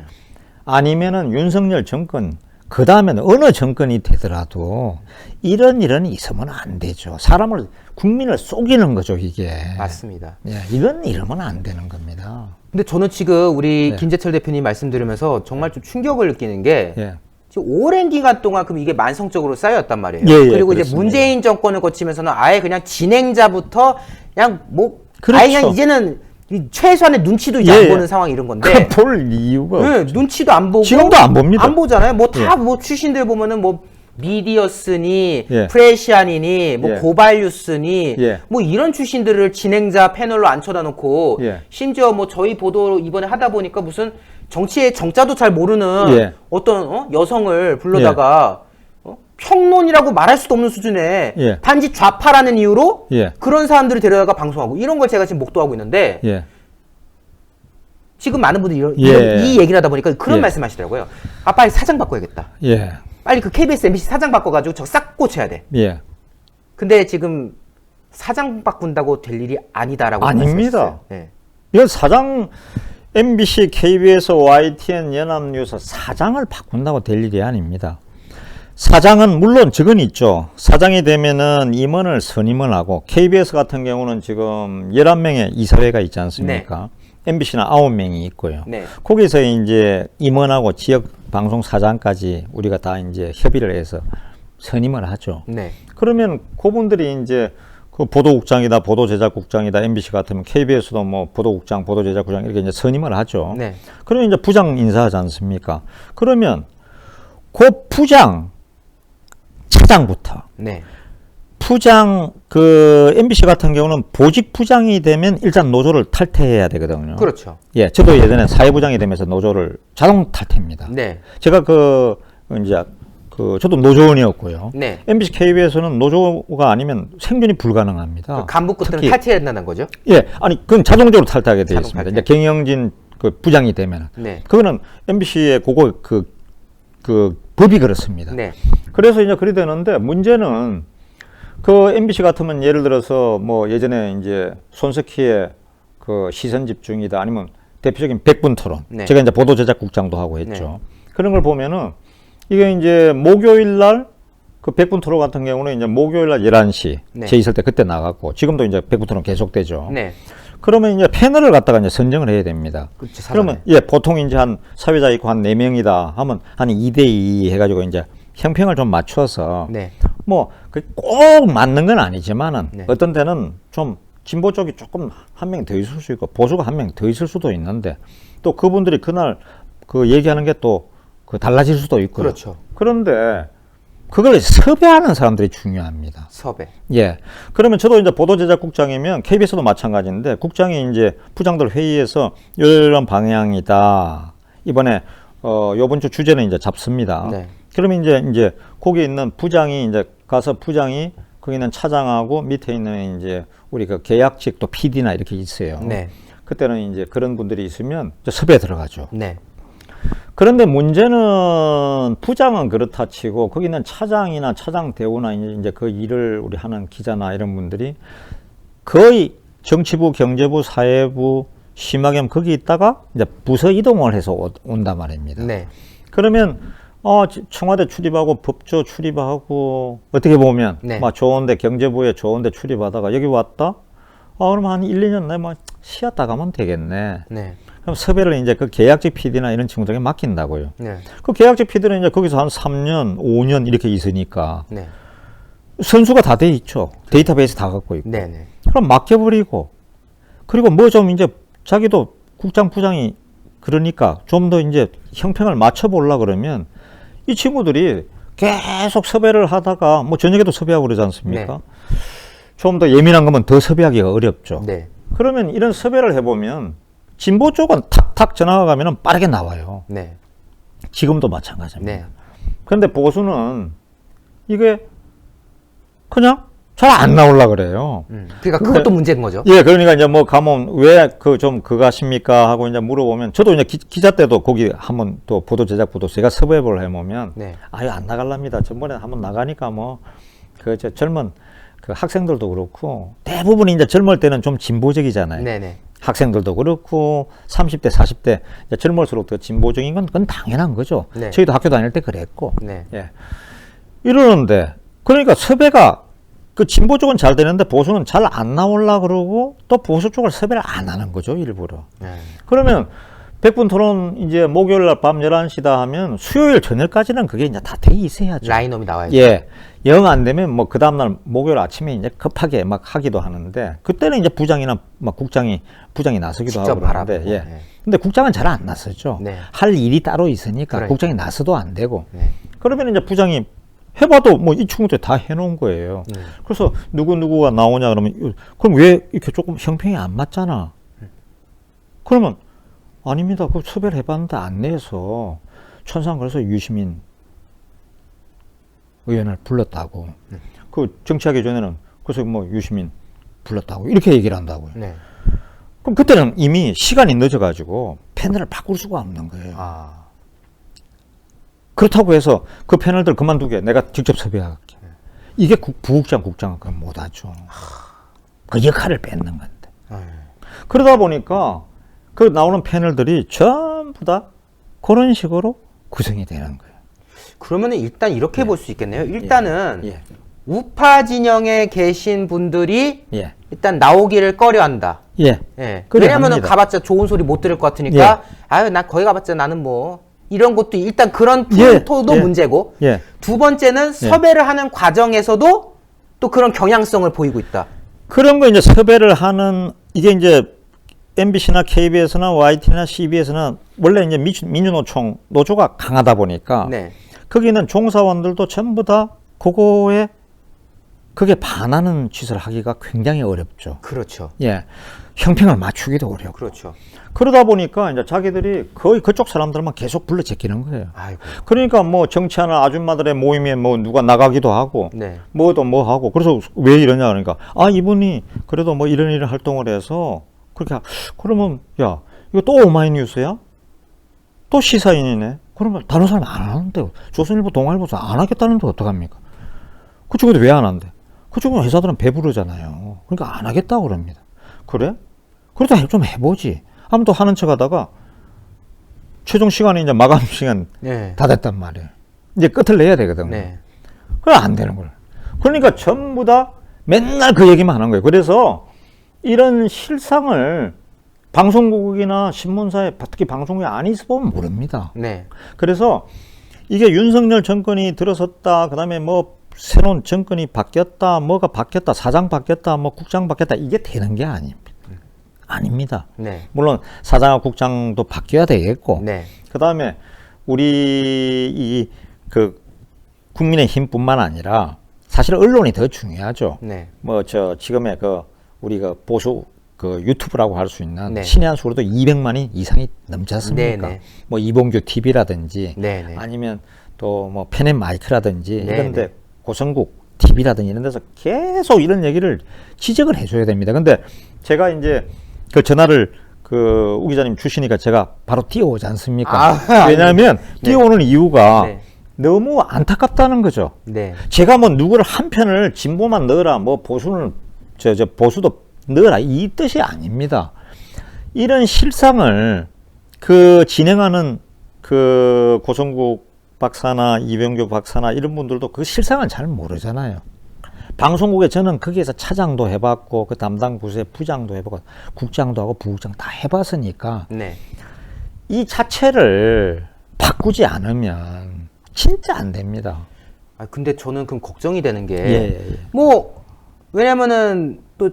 Speaker 2: 아니면은 윤석열 정권 그 다음에는 어느 정권이 되더라도 이런 일은 있으면 안 되죠. 사람을 국민을 속이는 거죠, 이게.
Speaker 1: 맞습니다.
Speaker 2: 예, 이건 이러면 안 되는 겁니다.
Speaker 1: 근데 저는 지금 우리
Speaker 2: 네.
Speaker 1: 김재철 대표님 말씀 들으면서 정말 좀 충격을 느끼는 게
Speaker 2: 예.
Speaker 1: 지금 오랜 기간 동안 그럼 이게 만성적으로 쌓여왔단 말이에요.
Speaker 2: 예, 예,
Speaker 1: 그리고 이제
Speaker 2: 그렇습니다.
Speaker 1: 문재인 정권을 거치면서는 아예 그냥 진행자부터 그냥 뭐
Speaker 2: 그렇죠.
Speaker 1: 아예 그냥 이제는 이 최소한의 눈치도 이제
Speaker 2: 예,
Speaker 1: 안
Speaker 2: 예.
Speaker 1: 보는 상황이 이런 건데.
Speaker 2: 볼 이유가
Speaker 1: 네,
Speaker 2: 없죠.
Speaker 1: 눈치도 안 보고
Speaker 2: 지금도 안 봅니다.
Speaker 1: 안 보잖아요. 뭐 다
Speaker 2: 예.
Speaker 1: 뭐 출신들 보면은 뭐 미디어스니
Speaker 2: 예.
Speaker 1: 프레시안이니 뭐
Speaker 2: 예.
Speaker 1: 고발뉴스니
Speaker 2: 예.
Speaker 1: 뭐 이런 출신들을 진행자 패널로 앉혀다 놓고
Speaker 2: 예.
Speaker 1: 심지어 뭐 저희 보도 이번에 하다 보니까 무슨 정치의 정자도 잘 모르는
Speaker 2: 예.
Speaker 1: 어떤 여성을 불러다가 평론이라고 말할 수도 없는 수준의
Speaker 2: 예.
Speaker 1: 단지 좌파라는 이유로
Speaker 2: 예.
Speaker 1: 그런 사람들을 데려다가 방송하고 이런 걸 제가 지금 목도하고 있는데
Speaker 2: 예.
Speaker 1: 지금 많은 분들이
Speaker 2: 예.
Speaker 1: 이 얘기를 하다 보니까 그런
Speaker 2: 예.
Speaker 1: 말씀하시더라고요. 아 빨리 사장 바꿔야겠다.
Speaker 2: 예.
Speaker 1: 빨리 그 KBS, MBC 사장 바꿔가지고 저 싹 고쳐야 돼.
Speaker 2: 예.
Speaker 1: 근데 지금 사장 바꾼다고 될 일이 아니다라고
Speaker 2: 아닙니다.
Speaker 1: 말씀하셨어요. 네.
Speaker 2: 이건 사장 MBC, KBS, YTN, 연합뉴스 사장을 바꾼다고 될 일이 아닙니다. 사장은 물론 직원이 있죠. 사장이 되면은 임원을 선임을 하고 KBS 같은 경우는 지금 11명의 이사회가 있지 않습니까? MBC는 9명이 있고요.
Speaker 1: 네.
Speaker 2: 거기서 이제 임원하고 지역 방송 사장까지 우리가 다 이제 협의를 해서 선임을 하죠.
Speaker 1: 네.
Speaker 2: 그러면 그분들이 이제 그 보도국장이다, 보도제작국장이다, MBC 같으면 KBS도 뭐 보도국장, 보도제작국장 이렇게 이제 선임을 하죠.
Speaker 1: 네.
Speaker 2: 그러면 이제 부장 인사하지 않습니까? 그러면 그 부장 차장부터
Speaker 1: 네.
Speaker 2: 부장 그 MBC 같은 경우는 보직 부장이 되면 일단 노조를 탈퇴해야 되거든요.
Speaker 1: 그렇죠.
Speaker 2: 예, 저도 예전에 사회부장이 되면서 노조를 자동 탈퇴입니다.
Speaker 1: 네.
Speaker 2: 제가 이제 저도 노조원이었고요.
Speaker 1: 네.
Speaker 2: MBC, KBS는 노조가 아니면 생존이 불가능합니다.
Speaker 1: 그 간부급들은
Speaker 2: 특히-
Speaker 1: 탈퇴해야 된다는 거죠?
Speaker 2: 예, 아니 그건 자동적으로 탈퇴하게 되어
Speaker 1: 자동
Speaker 2: 있습니다.
Speaker 1: 탈퇴.
Speaker 2: 이제 경영진 그 부장이 되면
Speaker 1: 네.
Speaker 2: 그거는 MBC의 그 법이 그렇습니다.
Speaker 1: 네.
Speaker 2: 그래서 이제 그리 되는데 문제는 그 MBC 같으면 예를 들어서 뭐 예전에 이제 손석희의 그 시선 집중이다 아니면 대표적인 100분 토론.
Speaker 1: 네.
Speaker 2: 제가 이제 보도제작국장도 하고 했죠. 그런 걸 보면은 이게 이제 목요일 날 그 100분 토론 같은 경우는 이제 목요일 날 11시
Speaker 1: 네.
Speaker 2: 제 있을 때 그때 나갔고 지금도 이제 100분 토론 계속되죠.
Speaker 1: 네.
Speaker 2: 그러면 이제 패널을 갖다가 이제 선정을 해야 됩니다.
Speaker 1: 그렇죠.
Speaker 2: 그러면 예, 보통 이제 한 사회자 있고 한 4명이다 하면 한 2대2 해가지고 이제 형평을 좀 맞춰서
Speaker 1: 네.
Speaker 2: 뭐 꼭 맞는 건 아니지만은
Speaker 1: 네.
Speaker 2: 어떤 때는 좀 진보 쪽이 조금 한 명 더 있을 수 있고 보수가 한 명 더 있을 수도 있는데 또 그분들이 그날 그 얘기하는 게 또 그 달라질 수도 있고요.
Speaker 1: 그렇죠.
Speaker 2: 그런데 그걸 섭외하는 사람들이 중요합니다.
Speaker 1: 섭외.
Speaker 2: 예. 그러면 저도 이제 보도제작국장이면 KBS도 마찬가지인데 국장이 이제 부장들 회의에서 이런 방향이다. 이번에 요번 주 주제는 이제 잡습니다.
Speaker 1: 네.
Speaker 2: 그러면 이제 거기 있는 부장이 이제 가서 부장이 거기 있는 차장하고 밑에 있는 이제 우리 그 계약직 또 PD나 이렇게 있어요.
Speaker 1: 네.
Speaker 2: 그때는 이제 그런 분들이 있으면 이제 섭외 들어가죠.
Speaker 1: 네.
Speaker 2: 그런데 문제는 부장은 그렇다 치고 거기 있는 차장이나 차장 대우나 이제 그 일을 우리 하는 기자나 이런 분들이 거의 정치부, 경제부, 사회부, 심하게 거기 있다가 이제 부서 이동을 해서 온단 말입니다.
Speaker 1: 네.
Speaker 2: 그러면 청와대 출입하고 법조 출입하고 어떻게 보면
Speaker 1: 네.
Speaker 2: 막 좋은데 경제부에 좋은데 출입하다가 여기 왔다. 그러면 한 1, 2년 내에 막 쉬었다 가면 되겠네.
Speaker 1: 네.
Speaker 2: 그럼 섭외를 이제 그 계약직 PD나 이런 친구들에게 맡긴다고요.
Speaker 1: 네.
Speaker 2: 그 계약직 PD는 이제 거기서 한 3년, 5년 이렇게 있으니까
Speaker 1: 네.
Speaker 2: 선수가 다 돼 있죠. 데이터베이스 다 갖고 있고.
Speaker 1: 네. 네.
Speaker 2: 그럼 맡겨버리고 그리고 뭐 좀 이제 자기도 국장, 부장이 그러니까 좀 더 이제 형평을 맞춰보려고 그러면 이 친구들이 계속 섭외를 하다가 뭐 저녁에도 섭외하고 그러지 않습니까?
Speaker 1: 네.
Speaker 2: 좀 더 예민한 거면 더 섭외하기가 어렵죠.
Speaker 1: 네.
Speaker 2: 그러면 이런 섭외를 해보면 진보 쪽은 탁탁 전화가 가면 빠르게 나와요.
Speaker 1: 네.
Speaker 2: 지금도 마찬가지입니다.
Speaker 1: 네.
Speaker 2: 그런데 보수는 이게 그냥 잘 안 나오려고 그래요.
Speaker 1: 그러니까 그것도 문제인 거죠.
Speaker 2: 예, 그러니까 이제 뭐 가면 왜 그거 하십니까 하고 이제 물어보면 저도 이제 기자 때도 거기 한번 또 보도 제작부도 제가 섭외를 해보면
Speaker 1: 네.
Speaker 2: 아유 안 나갈랍니다. 전번에 한번 나가니까 뭐 그 젊은 그 학생들도 그렇고 대부분이 이제 젊을 때는 좀 진보적이잖아요.
Speaker 1: 네네.
Speaker 2: 학생들도 그렇고 30대, 40대 이제 젊을수록 더 진보적인 건 그건 당연한 거죠.
Speaker 1: 네.
Speaker 2: 저희도 학교 다닐 때 그랬고.
Speaker 1: 네.
Speaker 2: 예. 이러는데 그러니까 섭외가 그 진보 쪽은 잘 되는데 보수는 잘 안 나오려고 그러고 또 보수 쪽을 섭외를 안 하는 거죠, 일부러.
Speaker 1: 네.
Speaker 2: 그러면 100분 토론 이제 목요일 날 밤 11시다 하면 수요일 저녁까지는 그게 이제 다 돼 있어야죠.
Speaker 1: 라인업이 나와야죠.
Speaker 2: 예. 영 안 되면 뭐 그 다음날 목요일 아침에 이제 급하게 막 하기도 하는데 그때는 이제 부장이나 막 부장이 나서기도
Speaker 1: 직접
Speaker 2: 하고 그러는데
Speaker 1: 바라보고,
Speaker 2: 예.
Speaker 1: 네.
Speaker 2: 근데 국장은 잘 안 나서죠.
Speaker 1: 네.
Speaker 2: 할 일이 따로 있으니까
Speaker 1: 그러니까.
Speaker 2: 국장이 나서도 안 되고.
Speaker 1: 네.
Speaker 2: 그러면 이제 부장이 해봐도 뭐 이 친구들 다 해놓은 거예요. 그래서 누구누구가 나오냐 그러면 그럼 왜 이렇게 조금 형평이 안 맞잖아. 그러면 아닙니다. 그 섭외를 해봤는데 안 내서 천상 그래서 유시민 의원을 불렀다고. 그 정치하기 전에는 그래서 뭐 유시민 불렀다고 이렇게 얘기를 한다고요.
Speaker 1: 네.
Speaker 2: 그럼 그때는 이미 시간이 늦어가지고 패널을 바꿀 수가 없는 거예요.
Speaker 1: 아.
Speaker 2: 그렇다고 해서 그 패널들 그만두게 내가 직접 섭외할게. 이게 부국장은 그건 못하죠. 그 역할을 뺏는 건데. 그러다 보니까 그 나오는 패널들이 전부 다 그런 식으로 구성이 되는 거예요.
Speaker 1: 그러면은 일단 이렇게 볼 수 있겠네요. 일단은
Speaker 2: 예.
Speaker 1: 우파 진영에 계신 분들이
Speaker 2: 예.
Speaker 1: 일단 나오기를 꺼려한다.
Speaker 2: 예.
Speaker 1: 예.
Speaker 2: 그래
Speaker 1: 왜냐면은
Speaker 2: 합니다.
Speaker 1: 가봤자 좋은 소리 못 들을 것 같으니까 아유 나 거기 가봤자 나는 뭐 이런 것도 일단 그런
Speaker 2: 예.
Speaker 1: 토도
Speaker 2: 예.
Speaker 1: 문제고
Speaker 2: 예.
Speaker 1: 두 번째는 섭외를 하는 과정에서도 또 그런 경향성을 보이고 있다.
Speaker 2: 그런 거 이제 섭외를 하는 이게 이제 MBC나 KBS나 YT나 CBS나 원래 이제 민주노총 노조가 강하다 보니까
Speaker 1: 네.
Speaker 2: 거기는 종사원들도 전부 다 그거에 그게 반하는 짓을 하기가 굉장히 어렵죠.
Speaker 1: 그렇죠.
Speaker 2: 예. 형평을 맞추기도 어렵고.
Speaker 1: 그렇죠.
Speaker 2: 그러다 보니까 이제 자기들이 거의 그쪽 사람들만 계속 불러 제끼는 거예요.
Speaker 1: 아이고.
Speaker 2: 그러니까 뭐 정치하는 아줌마들의 모임에 뭐 누가 나가기도 하고
Speaker 1: 네.
Speaker 2: 뭐도 뭐 하고 그래서 왜 이러냐 그러니까 아 이분이 그래도 뭐 이런 활동을 해서 그렇게 그러면 야 이거 또 오마이뉴스야? 또 시사인이네? 그러면 다른 사람 안 하는데 조선일보 동아일보도 안 하겠다는데 어떡합니까? 그 친구들 왜 안 한대? 그 친구 회사들은 배부르잖아요. 그러니까 안 하겠다고 그럽니다. 그래? 그러다 좀 해보지. 아무튼 하는 척 하다가 최종 시간이 이제 마감 시간
Speaker 1: 네.
Speaker 2: 다 됐단 말이에요. 이제 끝을 내야 되거든요.
Speaker 1: 네.
Speaker 2: 그래 안 되는 거예요. 그러니까 전부 다 맨날 그 얘기만 하는 거예요. 그래서 이런 실상을 방송국이나 신문사에 특히 방송국에 안 있어 보면 모릅니다.
Speaker 1: 네.
Speaker 2: 그래서 이게 윤석열 정권이 들어섰다. 그다음에 뭐 새로운 정권이 바뀌었다. 뭐가 바뀌었다. 사장 바뀌었다. 뭐 국장 바뀌었다. 이게 되는 게 아닙니다. 아닙니다.
Speaker 1: 네.
Speaker 2: 물론 사장과 국장도 바뀌어야 되겠고.
Speaker 1: 네.
Speaker 2: 그다음에 우리 그 국민의힘뿐만 아니라 사실 언론이 더 중요하죠.
Speaker 1: 네.
Speaker 2: 뭐 저 지금의 그 우리 그 보수 그 유튜브라고 할 수 있는
Speaker 1: 네.
Speaker 2: 신의 한 수로도 200만이 이상이 넘지 않습니까?
Speaker 1: 네, 네.
Speaker 2: 뭐 이봉규 TV라든지
Speaker 1: 네, 네.
Speaker 2: 아니면 또 뭐 펜앤 마이크라든지
Speaker 1: 네,
Speaker 2: 이런데
Speaker 1: 네.
Speaker 2: 고성국 TV라든지 이런 데서 계속 이런 얘기를 지적을 해줘야 됩니다. 근데 제가 이제 그 전화를 그 우 기자님 주시니까 제가 바로 뛰어오지 않습니까? 왜냐하면 뛰어오는 이유가
Speaker 1: 네.
Speaker 2: 너무 안타깝다는 거죠.
Speaker 1: 네.
Speaker 2: 제가 뭐 누구를 한 편을 진보만 넣어라, 뭐 보수는 저 보수도 넣어라 이 뜻이 아닙니다. 이런 실상을 그 진행하는 그 고성국 박사나 이병규 박사나 이런 분들도 그 실상을 잘 모르잖아요. 방송국에 저는 거기에서 차장도 해봤고 그 담당 부서의 부장도 해보고 국장도 하고 부국장 다 해봤으니까
Speaker 1: 네.
Speaker 2: 이 자체를 바꾸지 않으면 진짜 안 됩니다.
Speaker 1: 아 근데 저는 그럼 걱정이 되는 게
Speaker 2: 예.
Speaker 1: 뭐 왜냐면은 또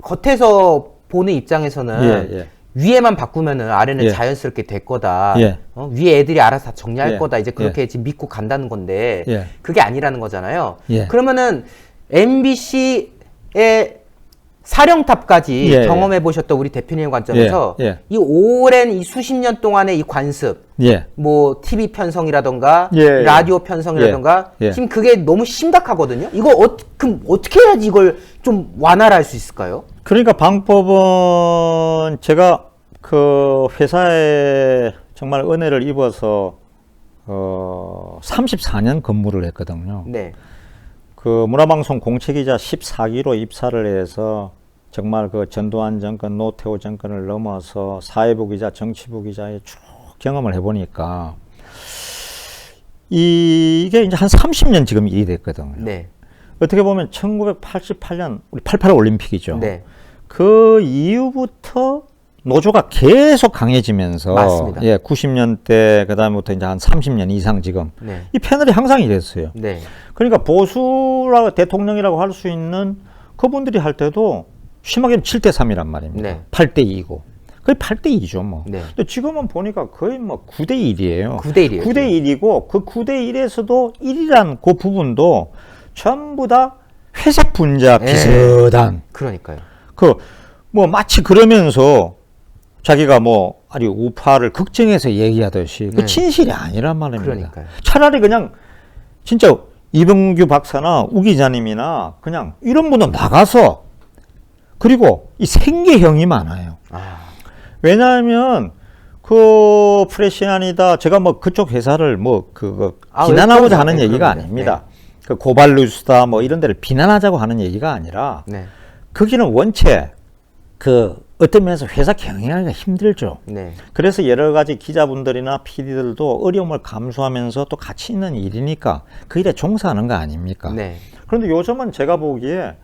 Speaker 1: 겉에서 보는 입장에서는
Speaker 2: 예.
Speaker 1: 위에만 바꾸면은 아래는
Speaker 2: 예.
Speaker 1: 자연스럽게 될 거다.
Speaker 2: 예.
Speaker 1: 위에 애들이 알아서 다 정리할
Speaker 2: 예.
Speaker 1: 거다. 이제 그렇게
Speaker 2: 예.
Speaker 1: 지금 믿고 간다는 건데
Speaker 2: 예.
Speaker 1: 그게 아니라는 거잖아요.
Speaker 2: 예.
Speaker 1: 그러면은 MBC의 사령탑까지
Speaker 2: 예.
Speaker 1: 경험해 보셨던 우리 대표님 관점에서
Speaker 2: 예. 예.
Speaker 1: 이 오랜 이 수십 년 동안의 이 관습,
Speaker 2: 예.
Speaker 1: 뭐 TV 편성이라던가
Speaker 2: 예.
Speaker 1: 라디오 편성이라던가
Speaker 2: 예.
Speaker 1: 지금 그게 너무 심각하거든요. 이거 그럼 어떻게 해야지 이걸 좀 완화를 할 수 있을까요?
Speaker 2: 그러니까 방법은 제가 그 회사에 정말 은혜를 입어서 34년 근무를 했거든요.
Speaker 1: 네.
Speaker 2: 그 문화방송 공채기자 14기로 입사를 해서 정말 그 전두환 정권, 노태우 정권을 넘어서 사회부 기자, 정치부 기자에 쭉 경험을 해보니까 이게 이제 한 30년 지금 일이 됐거든요.
Speaker 1: 네.
Speaker 2: 어떻게 보면 1988년 우리 88 올림픽이죠.
Speaker 1: 네.
Speaker 2: 그 이후부터 노조가 계속 강해지면서
Speaker 1: 맞습니다.
Speaker 2: 예, 90년대 그다음부터 이제 한 30년 이상 지금
Speaker 1: 네.
Speaker 2: 이 패널이 항상 이랬어요.
Speaker 1: 네.
Speaker 2: 그러니까 보수라고 대통령이라고 할 수 있는 그분들이 할 때도 심하게는 7대 3이란 말입니다.
Speaker 1: 네.
Speaker 2: 8대 2고. 거의 8대 1이죠, 뭐.
Speaker 1: 네.
Speaker 2: 근데 지금은 보니까 거의 뭐 9대 1이에요.
Speaker 1: 9대 1이에요.
Speaker 2: 9대 1이고 그 9대 1에서도 1이란 그 부분도 전부 다 회색 분자
Speaker 1: 네.
Speaker 2: 비슷한
Speaker 1: 그러니까요.
Speaker 2: 그 뭐 마치 그러면서 자기가 뭐 아니 우파를 걱정해서 얘기하듯이 그
Speaker 1: 네.
Speaker 2: 진실이 아니란 말입니다.
Speaker 1: 그러니까요.
Speaker 2: 차라리 그냥 진짜 이병규 박사나 우 기자님이나 그냥 이런 분은 나가서 그리고 이 생계형이 많아요.
Speaker 1: 아,
Speaker 2: 왜냐하면 그 프레시안이다 제가 뭐 그쪽 회사를 뭐 그거 비난하고자
Speaker 1: 그럼요.
Speaker 2: 하는
Speaker 1: 네,
Speaker 2: 얘기가
Speaker 1: 그럼요.
Speaker 2: 아닙니다. 그 고발뉴스다 뭐 이런 데를 비난하자고 하는 얘기가 아니라
Speaker 1: 네.
Speaker 2: 거기는 원체 그 어떤 면에서 회사 경영하기가 힘들죠.
Speaker 1: 네.
Speaker 2: 그래서 여러 가지 기자분들이나 PD들도 어려움을 감수하면서 또 가치 있는 일이니까 그 일에 종사하는 거 아닙니까?
Speaker 1: 네.
Speaker 2: 그런데 요즘은 제가 보기에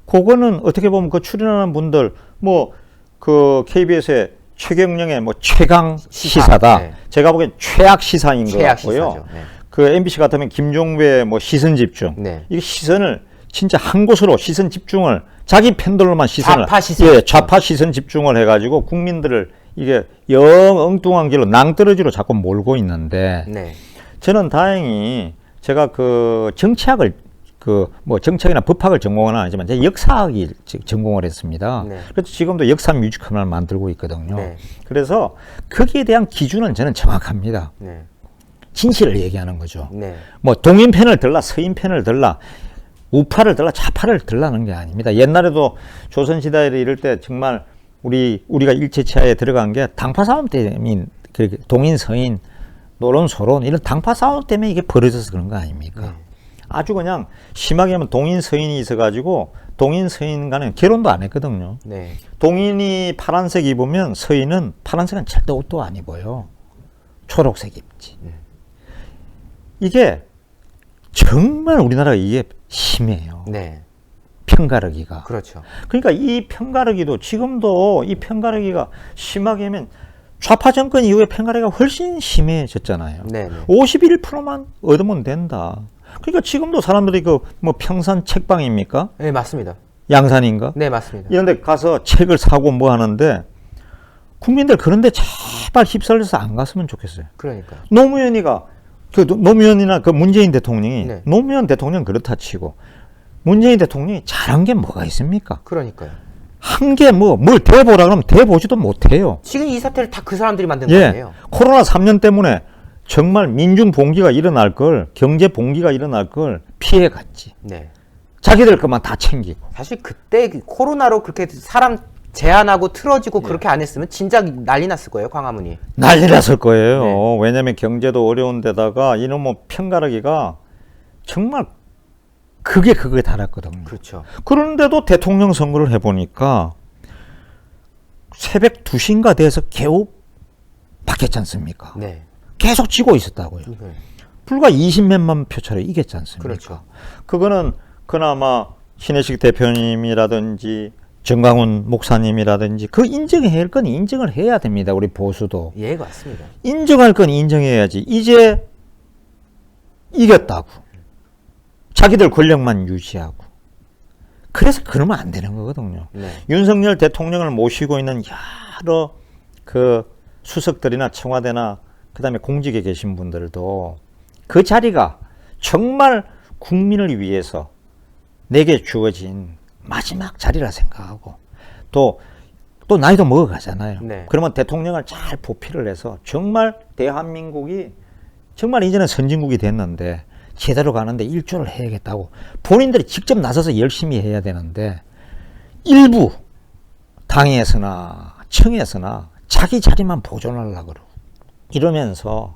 Speaker 2: 그거는 어떻게 보면 그 출연하는 분들 뭐 그 KBS의 최경영의 뭐 최강 시사다.
Speaker 1: 네.
Speaker 2: 제가 보기엔 최악 시사인 것
Speaker 1: 최악
Speaker 2: 같고요.
Speaker 1: 시사죠. 네.
Speaker 2: 그 MBC 같으면 김종배의 뭐 시선 집중.
Speaker 1: 네.
Speaker 2: 이게 시선을 진짜 한 곳으로 시선 집중을 자기 팬들로만 시선을
Speaker 1: 좌파 시선.
Speaker 2: 예, 좌파 시선 집중을 해가지고 국민들을 이게 영 엉뚱한 길로 낭떠러지로 자꾸 몰고 있는데
Speaker 1: 네.
Speaker 2: 저는 다행히 제가 그 정치학을 그 뭐 정치학이나 법학을 전공은 아니지만 제가 역사학을 전공을 했습니다.
Speaker 1: 네.
Speaker 2: 그래서 지금도 역사 뮤지컬을 만들고 있거든요.
Speaker 1: 네.
Speaker 2: 그래서 거기에 대한 기준은 저는 정확합니다.
Speaker 1: 네.
Speaker 2: 진실을 얘기하는 거죠.
Speaker 1: 네.
Speaker 2: 뭐 동인 편을 들라 서인 편을 들라 우파를 들라 좌파를 들라는 게 아닙니다. 옛날에도 조선시대에 이럴 때 정말 우리가 일제치하에 들어간 게 당파 싸움 때문에 그 동인 서인 노론 소론 이런 당파 싸움 때문에 이게 벌어져서 그런 거 아닙니까?
Speaker 1: 네.
Speaker 2: 아주 그냥 심하게 하면 동인 서인이 있어가지고 동인 서인 간에 결혼도 안 했거든요.
Speaker 1: 네.
Speaker 2: 동인이 파란색 입으면 서인은 파란색은 절대 옷도 안 입어요. 초록색 입지. 이게 정말 우리나라가 이게 심해요.
Speaker 1: 네.
Speaker 2: 편가르기가.
Speaker 1: 그렇죠.
Speaker 2: 그러니까 이 편가르기도 지금도 이 편가르기가 심하게 하면 좌파 정권 이후에 편가르기가 훨씬 심해졌잖아요.
Speaker 1: 네. 네.
Speaker 2: 51%만 얻으면 된다. 그러니까 지금도 사람들이 그 뭐 평산 책방입니까?
Speaker 1: 네, 맞습니다.
Speaker 2: 양산인가?
Speaker 1: 네, 맞습니다.
Speaker 2: 이런 데 가서 책을 사고 뭐 하는데 국민들 그런 데 제발 휩쓸려서 안 갔으면 좋겠어요.
Speaker 1: 그러니까요.
Speaker 2: 노무현이나 그 문재인 대통령이
Speaker 1: 네.
Speaker 2: 노무현 대통령 그렇다 치고 문재인 대통령이 잘한 게 뭐가 있습니까?
Speaker 1: 그러니까요.
Speaker 2: 한 게 뭘 대보라 그러면 대보지도 못해요.
Speaker 1: 지금 이 사태를 다 그 사람들이 만든 거
Speaker 2: 예.
Speaker 1: 아니에요?
Speaker 2: 코로나 3년 때문에 정말 민중 봉기가 일어날 걸, 경제 봉기가 일어날 걸 피해 갔지.
Speaker 1: 네.
Speaker 2: 자기들 것만 다 챙기고.
Speaker 1: 사실 그때 코로나로 그렇게 사람 제한하고 틀어지고 그렇게 안 했으면 진짜 난리 났을 거예요, 광화문이.
Speaker 2: 난리 났을 거예요.
Speaker 1: 네.
Speaker 2: 왜냐면 경제도 어려운 데다가 이놈의 편가르기가 정말 그게 달았거든요.
Speaker 1: 그렇죠.
Speaker 2: 그런데도 대통령 선거를 해보니까 새벽 2시인가 돼서 겨우 바뀌었지 않습니까?
Speaker 1: 네.
Speaker 2: 계속 지고 있었다고요.
Speaker 1: 네.
Speaker 2: 불과 20몇만 표 차로 이겼지 않습니까?
Speaker 1: 그렇죠.
Speaker 2: 그거는 그나마 신혜식 대표님이라든지 정강훈 목사님이라든지 그 인정해야 할 건 인정을 해야 됩니다. 우리 보수도.
Speaker 1: 예, 맞습니다.
Speaker 2: 인정할 건 인정해야지. 이제 이겼다고. 자기들 권력만 유지하고. 그래서 그러면 안 되는 거거든요.
Speaker 1: 네.
Speaker 2: 윤석열 대통령을 모시고 있는 여러 그 수석들이나 청와대나 그다음에 공직에 계신 분들도 그 자리가 정말 국민을 위해서 내게 주어진 마지막 자리라 생각하고 또 나이도 먹어가잖아요.
Speaker 1: 네.
Speaker 2: 그러면 대통령을 잘 보필을 해서 정말 대한민국이 정말 이제는 선진국이 됐는데 제대로 가는데 일조를 해야겠다고 본인들이 직접 나서서 열심히 해야 되는데 일부 당에서나 청에서나 자기 자리만 보존하려고 그러고 이러면서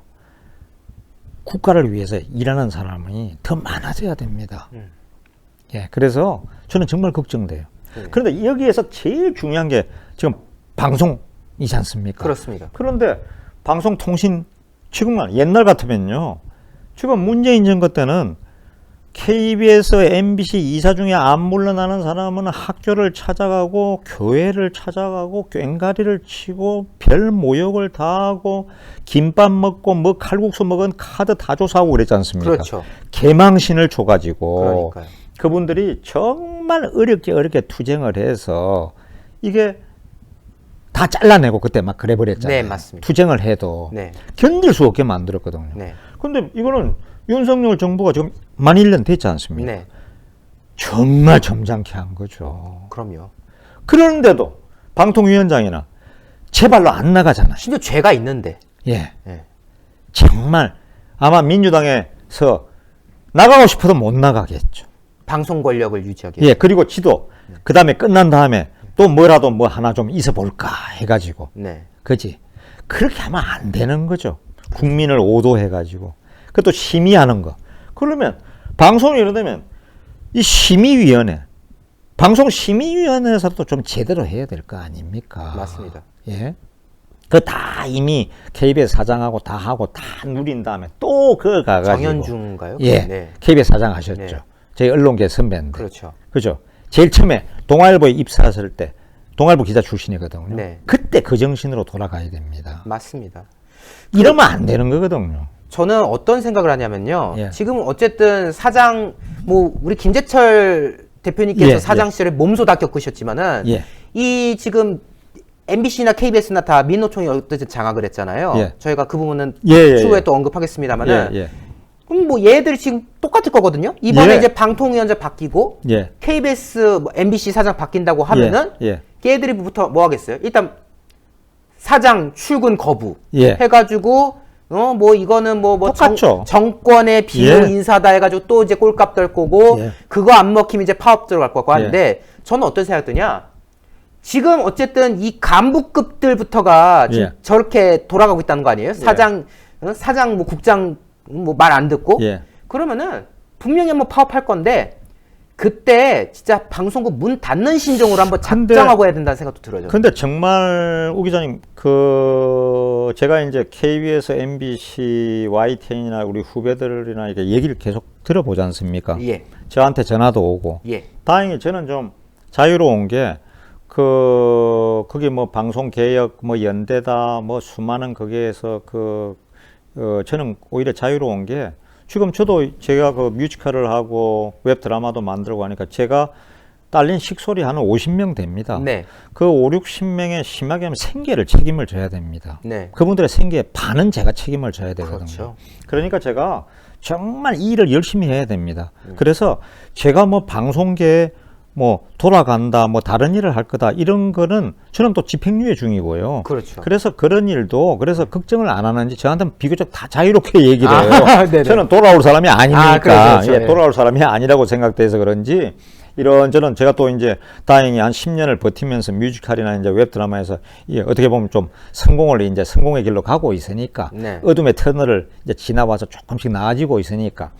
Speaker 2: 국가를 위해서 일하는 사람이 더 많아져야 됩니다. 예, 그래서 저는 정말 걱정돼요.
Speaker 1: 네.
Speaker 2: 그런데 여기에서 제일 중요한 게 지금 방송이지 않습니까?
Speaker 1: 그렇습니다.
Speaker 2: 그런데 방송통신 지금만 옛날 같으면요. 지금 문재인 정권 때는 KBS, MBC 이사 중에 안 물러나는 사람은 학교를 찾아가고 교회를 찾아가고 꽹가리를 치고 별 모욕을 다 하고 김밥 먹고 뭐 칼국수 먹은 카드 다 조사하고 그랬지 않습니까?
Speaker 1: 그렇죠.
Speaker 2: 개망신을 줘가지고
Speaker 1: 그러니까요.
Speaker 2: 그분들이 정말 어렵게 투쟁을 해서 이게 다 잘라내고 그때 막 그래 버렸잖아요.
Speaker 1: 네, 맞습니다.
Speaker 2: 투쟁을 해도
Speaker 1: 네.
Speaker 2: 견딜 수 없게 만들었거든요.
Speaker 1: 네.
Speaker 2: 근데 이거는 윤석열 정부가 지금 만 1년 됐지 않습니까?
Speaker 1: 네.
Speaker 2: 정말 점잖게 한 거죠.
Speaker 1: 그럼요.
Speaker 2: 그런데도 방통위원장이나 제발로 안 나가잖아요.
Speaker 1: 심지어 죄가 있는데.
Speaker 2: 예.
Speaker 1: 네.
Speaker 2: 정말 아마 민주당에서 나가고 싶어도 못 나가겠죠.
Speaker 1: 방송 권력을 유지하기 위해서.
Speaker 2: 예. 그리고 지도 그 다음에 끝난 다음에 또 뭐라도 뭐 하나 좀 있어 볼까 해가지고.
Speaker 1: 네.
Speaker 2: 그지? 그렇게 하면 안 되는 거죠. 국민을 오도해가지고. 그것도 심의하는 거. 그러면 방송이 이러면 이 심의위원회, 방송심의위원회에서도 좀 제대로 해야 될 거 아닙니까?
Speaker 1: 맞습니다.
Speaker 2: 예. 그 다 이미 KBS 사장하고 다 하고 다 누린 다음에 또 그걸 가가지고.
Speaker 1: 정현중인가요?
Speaker 2: 예.
Speaker 1: 네.
Speaker 2: KBS 사장 하셨죠.
Speaker 1: 네.
Speaker 2: 저희 언론계 선배인데.
Speaker 1: 그렇죠.
Speaker 2: 그죠? 제일 처음에 동아일보에 입사했을 때 동아일보 기자 출신이거든요.
Speaker 1: 네.
Speaker 2: 그때 그 정신으로 돌아가야 됩니다.
Speaker 1: 맞습니다.
Speaker 2: 이러면 안 되는 거거든요.
Speaker 1: 저는 어떤 생각을 하냐면요.
Speaker 2: 예.
Speaker 1: 지금 어쨌든 사장, 뭐, 우리 김재철 대표님께서
Speaker 2: 예,
Speaker 1: 사장 시절에 몸소 다 겪으셨지만은,
Speaker 2: 예.
Speaker 1: 이 지금 MBC나 KBS나 다 민노총이 어쨌든 장악을 했잖아요.
Speaker 2: 예.
Speaker 1: 저희가 그 부분은
Speaker 2: 예,
Speaker 1: 추후에
Speaker 2: 예.
Speaker 1: 또 언급하겠습니다만은,
Speaker 2: 예, 예.
Speaker 1: 그럼 뭐 얘들이 지금 똑같을 거거든요. 이번에
Speaker 2: 예.
Speaker 1: 이제 방통위원장 바뀌고,
Speaker 2: 예.
Speaker 1: KBS, 뭐 MBC 사장 바뀐다고 하면은,
Speaker 2: 예.
Speaker 1: 얘들이부터 뭐 하겠어요? 일단 사장 출근 거부
Speaker 2: 예.
Speaker 1: 해가지고 뭐 이거는 뭐
Speaker 2: 똑같죠.
Speaker 1: 정권의 비용
Speaker 2: 예.
Speaker 1: 인사다 해가지고 또 이제 꼴값 될 거고
Speaker 2: 예.
Speaker 1: 그거 안 먹히면 이제 파업 들어갈 거고 하는데 저는 어떤 생각 드냐? 지금 어쨌든 이 간부급들부터가 지금
Speaker 2: 예.
Speaker 1: 저렇게 돌아가고 있다는 거 아니에요? 사장 사장 뭐 국장 뭐 말 안 듣고
Speaker 2: 예.
Speaker 1: 그러면은 분명히 한번 파업할 건데. 그때 진짜 방송국 문 닫는 심정으로 한번 작정하고 해야 된다는 생각도 들어요.
Speaker 2: 근데 정말 우 기자님 제가 이제 KBS, MBC, YTN이나 우리 후배들이나 이렇게 얘기를 계속 들어보지 않습니까?
Speaker 1: 예.
Speaker 2: 저한테 전화도 오고.
Speaker 1: 예.
Speaker 2: 다행히 저는 좀 자유로운 게 거기 뭐 방송 개혁 뭐 연대다 뭐 수많은 거기에서 저는 오히려 자유로운 게 지금 저도 제가 그 뮤지컬을 하고 웹 드라마도 만들고 하니까 제가 딸린 식솔이 한 50명 됩니다.
Speaker 1: 네.
Speaker 2: 그 5, 60명의 심하게 하면 생계를 책임을 져야 됩니다.
Speaker 1: 네.
Speaker 2: 그분들의 생계의 반은 제가 책임을 져야 되거든요.
Speaker 1: 그렇죠.
Speaker 2: 그러니까 제가 정말 일을 열심히 해야 됩니다. 그래서 제가 뭐 방송계에 뭐 돌아간다, 뭐 다른 일을 할 거다 이런 거는 저는 또 집행유예 중이고요.
Speaker 1: 그렇죠.
Speaker 2: 그래서 그런 일도 그래서 걱정을 안 하는지 저한테는 비교적 다 자유롭게 얘기를 해요.
Speaker 1: 네네.
Speaker 2: 저는 돌아올 사람이 아니니까
Speaker 1: 그렇죠.
Speaker 2: 예, 돌아올 사람이 아니라고 생각돼서 그런지 이런저런 제가 또 이제 다행히 한 10년을 버티면서 뮤지컬이나 이제 웹 드라마에서 어떻게 보면 좀 성공의 길로 가고 있으니까
Speaker 1: 네.
Speaker 2: 어둠의 터널을 이제 지나와서 조금씩 나아지고 있으니까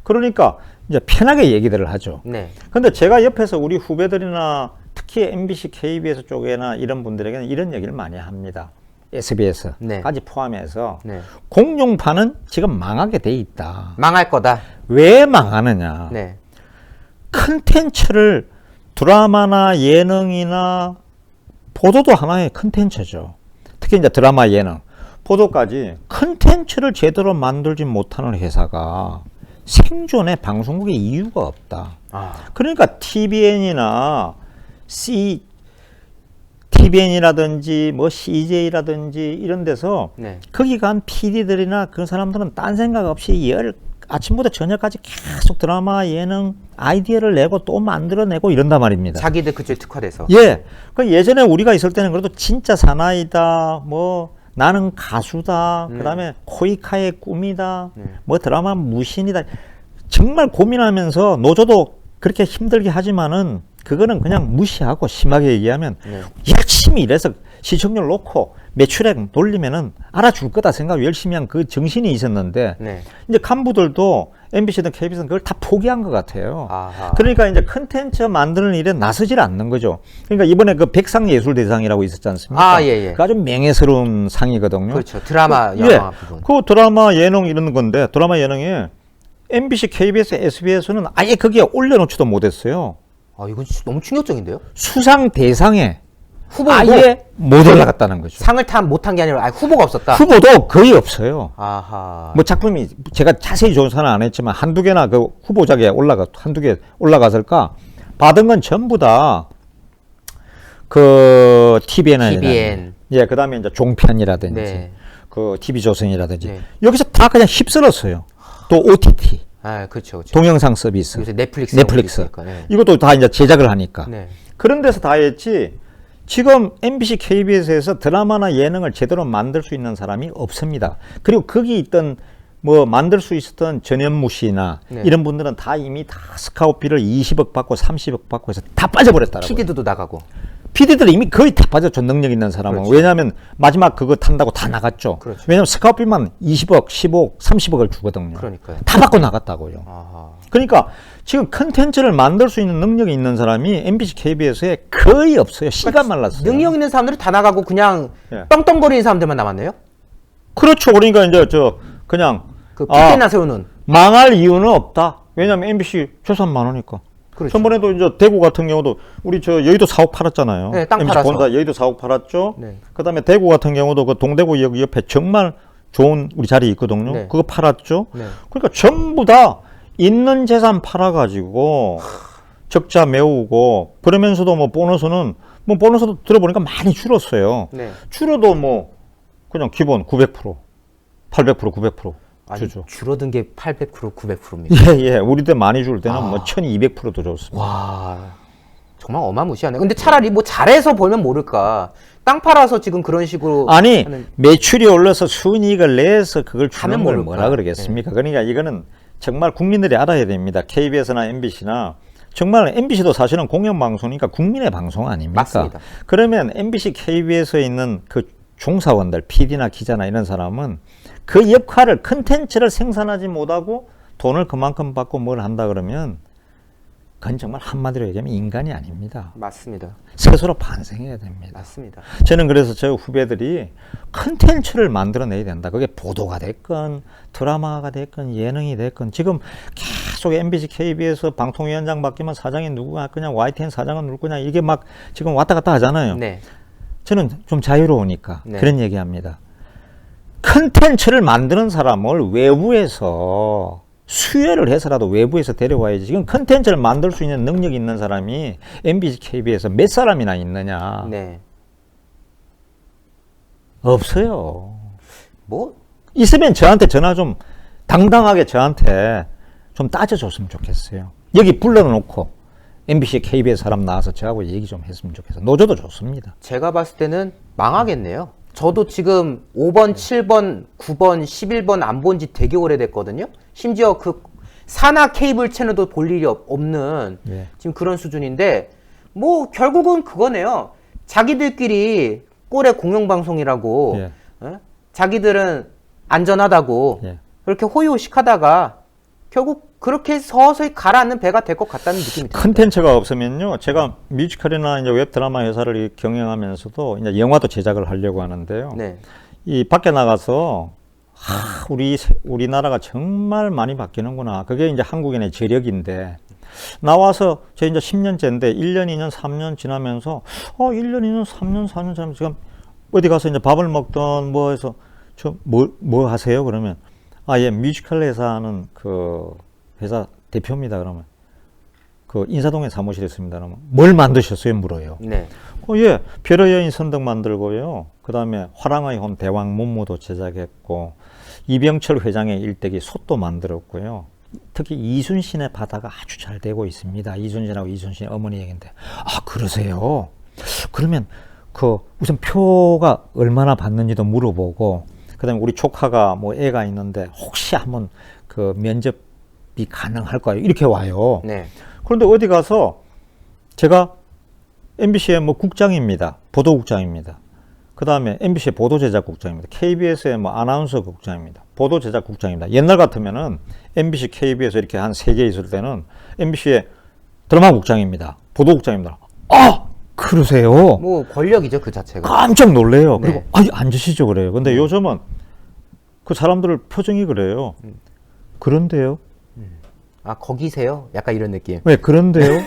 Speaker 2: 그러니까 이제 편하게 얘기들을 하죠.
Speaker 1: 네.
Speaker 2: 근데 제가 옆에서 우리 후배들이나 특히 MBC, KBS 쪽에나 이런 분들에게는 이런 얘기를 많이 합니다. SBS까지
Speaker 1: 네.
Speaker 2: 포함해서
Speaker 1: 네.
Speaker 2: 공룡파는 지금 망하게 돼 있다.
Speaker 1: 망할 거다.
Speaker 2: 왜 망하느냐?
Speaker 1: 네.
Speaker 2: 컨텐츠를 드라마나 예능이나 보도도 하나의 컨텐츠죠. 특히 이제 드라마, 예능, 보도까지 컨텐츠를 제대로 만들지 못하는 회사가 생존의 방송국의 이유가 없다. 그러니까 TVN이나 TVN이라든지 뭐 CJ라든지 이런 데서
Speaker 1: 네.
Speaker 2: 거기 간 PD들이나 그런 사람들은 딴 생각 없이 아침부터 저녁까지 계속 드라마, 예능 아이디어를 내고 또 만들어내고 이런단 말입니다.
Speaker 1: 자기들 그쪽에 특화돼서.
Speaker 2: 예. 그 예전에 우리가 있을 때는 그래도 진짜 사나이다, 뭐 나는 가수다, 그다음에 코이카의 꿈이다, 뭐 드라마 무신이다. 정말 고민하면서 노조도 그렇게 힘들게 하지만은 그거는 그냥 무시하고 심하게 얘기하면 열심히 일해서 시청률 놓고 매출액 돌리면은 알아줄 거다 생각하고 열심히 한 그 정신이 있었는데
Speaker 1: 네.
Speaker 2: 이제 간부들도 MBC든 KBS든 그걸 다 포기한 것 같아요.
Speaker 1: 아하.
Speaker 2: 그러니까 이제 컨텐츠 만드는 일에 나서질 않는 거죠. 그러니까 이번에 그 백상예술대상이라고 있었지 않습니까?
Speaker 1: 예.
Speaker 2: 그 아주 명예스러운 상이거든요.
Speaker 1: 그렇죠. 드라마,
Speaker 2: 예.
Speaker 1: 영화 부분.
Speaker 2: 그 드라마, 예능 이런 건데 드라마, 예능에 MBC, KBS, SBS는 아예 거기에 올려놓지도 못했어요.
Speaker 1: 아, 이건 너무 충격적인데요?
Speaker 2: 수상 대상에
Speaker 1: 후보도
Speaker 2: 아예 못 올라갔다는 거죠.
Speaker 1: 상을 못한 게 아니라 아예 후보가 없었다.
Speaker 2: 후보도 거의 없어요.
Speaker 1: 아하.
Speaker 2: 뭐 작품이 제가 자세히 조사는 안 했지만 한두 개나 그 후보작에 한두 개 올라갔을까? 받은 건 전부 다 그 TVN. 예, 그 다음에 이제 종편이라든지
Speaker 1: 네.
Speaker 2: 그 TV조선이라든지
Speaker 1: 네.
Speaker 2: 여기서 다 그냥 휩쓸었어요. 또 OTT.
Speaker 1: 아, 그렇죠. 그렇죠.
Speaker 2: 동영상 서비스.
Speaker 1: 요새 넷플릭스.
Speaker 2: 네. 이것도 다 이제 제작을 하니까.
Speaker 1: 네.
Speaker 2: 그런 데서 다 했지. 지금 MBC, KBS에서 드라마나 예능을 제대로 만들 수 있는 사람이 없습니다. 그리고 거기 있던 뭐 만들 수 있었던 전현무 씨나
Speaker 1: 네.
Speaker 2: 이런 분들은 다 이미 다 스카우트비를 20억 받고 30억 받고 해서 다 빠져버렸더라고요.
Speaker 1: PD도 나가고.
Speaker 2: PD들 이미 거의 다 빠졌죠. 능력 있는 사람은.
Speaker 1: 그렇죠.
Speaker 2: 왜냐하면 마지막 그거 탄다고 다 나갔죠.
Speaker 1: 그렇죠.
Speaker 2: 왜냐하면 스카우트비만 20억, 15억, 30억을 주거든요.
Speaker 1: 그러니까요.
Speaker 2: 다 받고 나갔다고요.
Speaker 1: 아하.
Speaker 2: 그러니까 지금 컨텐츠를 만들 수 있는 능력이 있는 사람이 MBC, KBS에 거의 없어요. 씨가 말랐어요.
Speaker 1: 능력 있는 사람들이 다 나가고 그냥
Speaker 2: 예.
Speaker 1: 떵떵거리는 사람들만 남았네요?
Speaker 2: 그렇죠. 그러니까 이제 그냥
Speaker 1: 그 핏대나 세우는.
Speaker 2: 망할 이유는 없다. 왜냐하면 MBC 재산 많으니까.
Speaker 1: 그렇죠.
Speaker 2: 전번에도 이제 대구 같은 경우도 우리 여의도 4억 팔았잖아요.
Speaker 1: 네, 땅
Speaker 2: MBC
Speaker 1: 팔아서.
Speaker 2: 본사 여의도 4억 팔았죠.
Speaker 1: 네.
Speaker 2: 그다음에 대구 같은 경우도 그 동대구역 옆에 정말 좋은 우리 자리 있거든요.
Speaker 1: 네.
Speaker 2: 그거 팔았죠.
Speaker 1: 네.
Speaker 2: 그러니까 전부 다 있는 재산 팔아가지고 적자 메우고 그러면서도 뭐 보너스는 뭐 보너스도 들어보니까 많이 줄었어요.
Speaker 1: 네.
Speaker 2: 줄어도 뭐 그냥 기본 900%, 800%, 900%
Speaker 1: 아니,
Speaker 2: 주죠.
Speaker 1: 줄어든 게 800%, 900%입니다.
Speaker 2: 예. 우리 때 많이 줄 때는
Speaker 1: 아.
Speaker 2: 뭐 1200%도 줬습니다.
Speaker 1: 와, 정말 어마무시하네. 근데 차라리 뭐 잘해서 벌면 모를까. 땅 팔아서 지금 그런 식으로
Speaker 2: 아니
Speaker 1: 하는-
Speaker 2: 매출이 올라서 순이익을 내서 그걸 주는
Speaker 1: 하면
Speaker 2: 걸
Speaker 1: 모를까.
Speaker 2: 뭐라 그러겠습니까? 그러니까 이거는 정말 국민들이 알아야 됩니다. KBS나 MBC나 정말 MBC도 사실은 공영방송이니까 국민의 방송 아닙니까?
Speaker 1: 맞습니다.
Speaker 2: 그러면 MBC, KBS에 있는 그 종사원들, PD나 기자나 이런 사람은 그 역할을 컨텐츠를 생산하지 못하고 돈을 그만큼 받고 뭘 한다 그러면 그건 정말 한마디로 얘기하면 인간이 아닙니다.
Speaker 1: 맞습니다.
Speaker 2: 스스로 반성해야 됩니다.
Speaker 1: 맞습니다.
Speaker 2: 저는 그래서 저 후배들이 컨텐츠를 만들어내야 된다. 그게 보도가 됐건 드라마가 됐건 예능이 됐건 지금 계속 MBC, KBS 방통위원장 바뀌면 사장이 누구가 그냥 YTN 사장은 누구 그냥 이게 막 지금 왔다 갔다 하잖아요.
Speaker 1: 네.
Speaker 2: 저는 좀 자유로우니까
Speaker 1: 네.
Speaker 2: 그런 얘기합니다. 컨텐츠를 만드는 사람을 외부에서 수혜를 해서라도 외부에서 데려와야지. 지금 컨텐츠를 만들 수 있는 능력이 있는 사람이 MBC, KBS에 몇 사람이나 있느냐.
Speaker 1: 네.
Speaker 2: 없어요.
Speaker 1: 뭐
Speaker 2: 있으면 저한테 전화 좀 당당하게 저한테 좀 따져줬으면 좋겠어요. 여기 불러놓고 MBC, KBS 사람 나와서 저하고 얘기 좀 했으면 좋겠어요. 노조도 좋습니다.
Speaker 1: 제가 봤을 때는 망하겠네요. 저도 지금 5번, 7번, 9번, 11번 안 본 지 되게 오래됐거든요. 심지어 그 산하 케이블 채널도 볼 일이 없는
Speaker 2: 예.
Speaker 1: 지금 그런 수준인데 뭐 결국은 그거네요. 자기들끼리 꼴의 공영방송이라고
Speaker 2: 예.
Speaker 1: 자기들은 안전하다고
Speaker 2: 예.
Speaker 1: 그렇게 호의호식하다가 결국 그렇게 서서히 가라앉는 배가 될 것 같다는 느낌이 듭니다.
Speaker 2: 컨텐츠가 없으면요. 제가 뮤지컬이나 이제 웹드라마 회사를 경영하면서도 이제 영화도 제작을 하려고 하는데요.
Speaker 1: 네.
Speaker 2: 이 밖에 나가서 우리나라가 정말 많이 바뀌는구나. 그게 이제 한국인의 저력인데 나와서 저 이제 10년째인데 1년, 2년, 3년 지나면서 1년, 2년, 3년, 4년 지나면 지금 어디 가서 이제 밥을 먹던 뭐 해서 저 뭐 하세요? 그러면 예, 뮤지컬 회사는 그 회사 대표입니다. 그러면 그 인사동에 사무실에 있습니다. 그러면 뭘 만드셨어요? 물어요.
Speaker 1: 네.
Speaker 2: 예, 별의 여인 선덕 만들고요. 그 다음에 화랑의 혼 대왕 문무도 제작했고, 이병철 회장의 일대기 솥도 만들었고요. 특히 이순신의 바다가 아주 잘 되고 있습니다. 이순신하고 이순신의 어머니 얘기인데, 그러세요? 그러면 우선 표가 얼마나 받는지도 물어보고, 그 다음에 우리 조카가 뭐 애가 있는데, 혹시 한번 그 면접이 가능할까요? 이렇게 와요.
Speaker 1: 네.
Speaker 2: 그런데 어디 가서 제가 MBC의 뭐 국장입니다. 보도국장입니다. 그 다음에 MBC의 보도제작국장입니다. KBS의 뭐 아나운서국장입니다. 보도제작국장입니다. 옛날 같으면은 MBC, KBS 이렇게 한 3개 있을 때는 MBC의 드라마국장입니다. 보도국장입니다. 그러세요?
Speaker 1: 뭐 권력이죠, 그 자체가.
Speaker 2: 깜짝 놀래요.
Speaker 1: 네.
Speaker 2: 그리고 앉으시죠 그래요. 근데 요즘은 그 사람들 표정이 그래요. 그런데요.
Speaker 1: 아, 거기세요? 약간 이런 느낌.
Speaker 2: 왜 그런데요?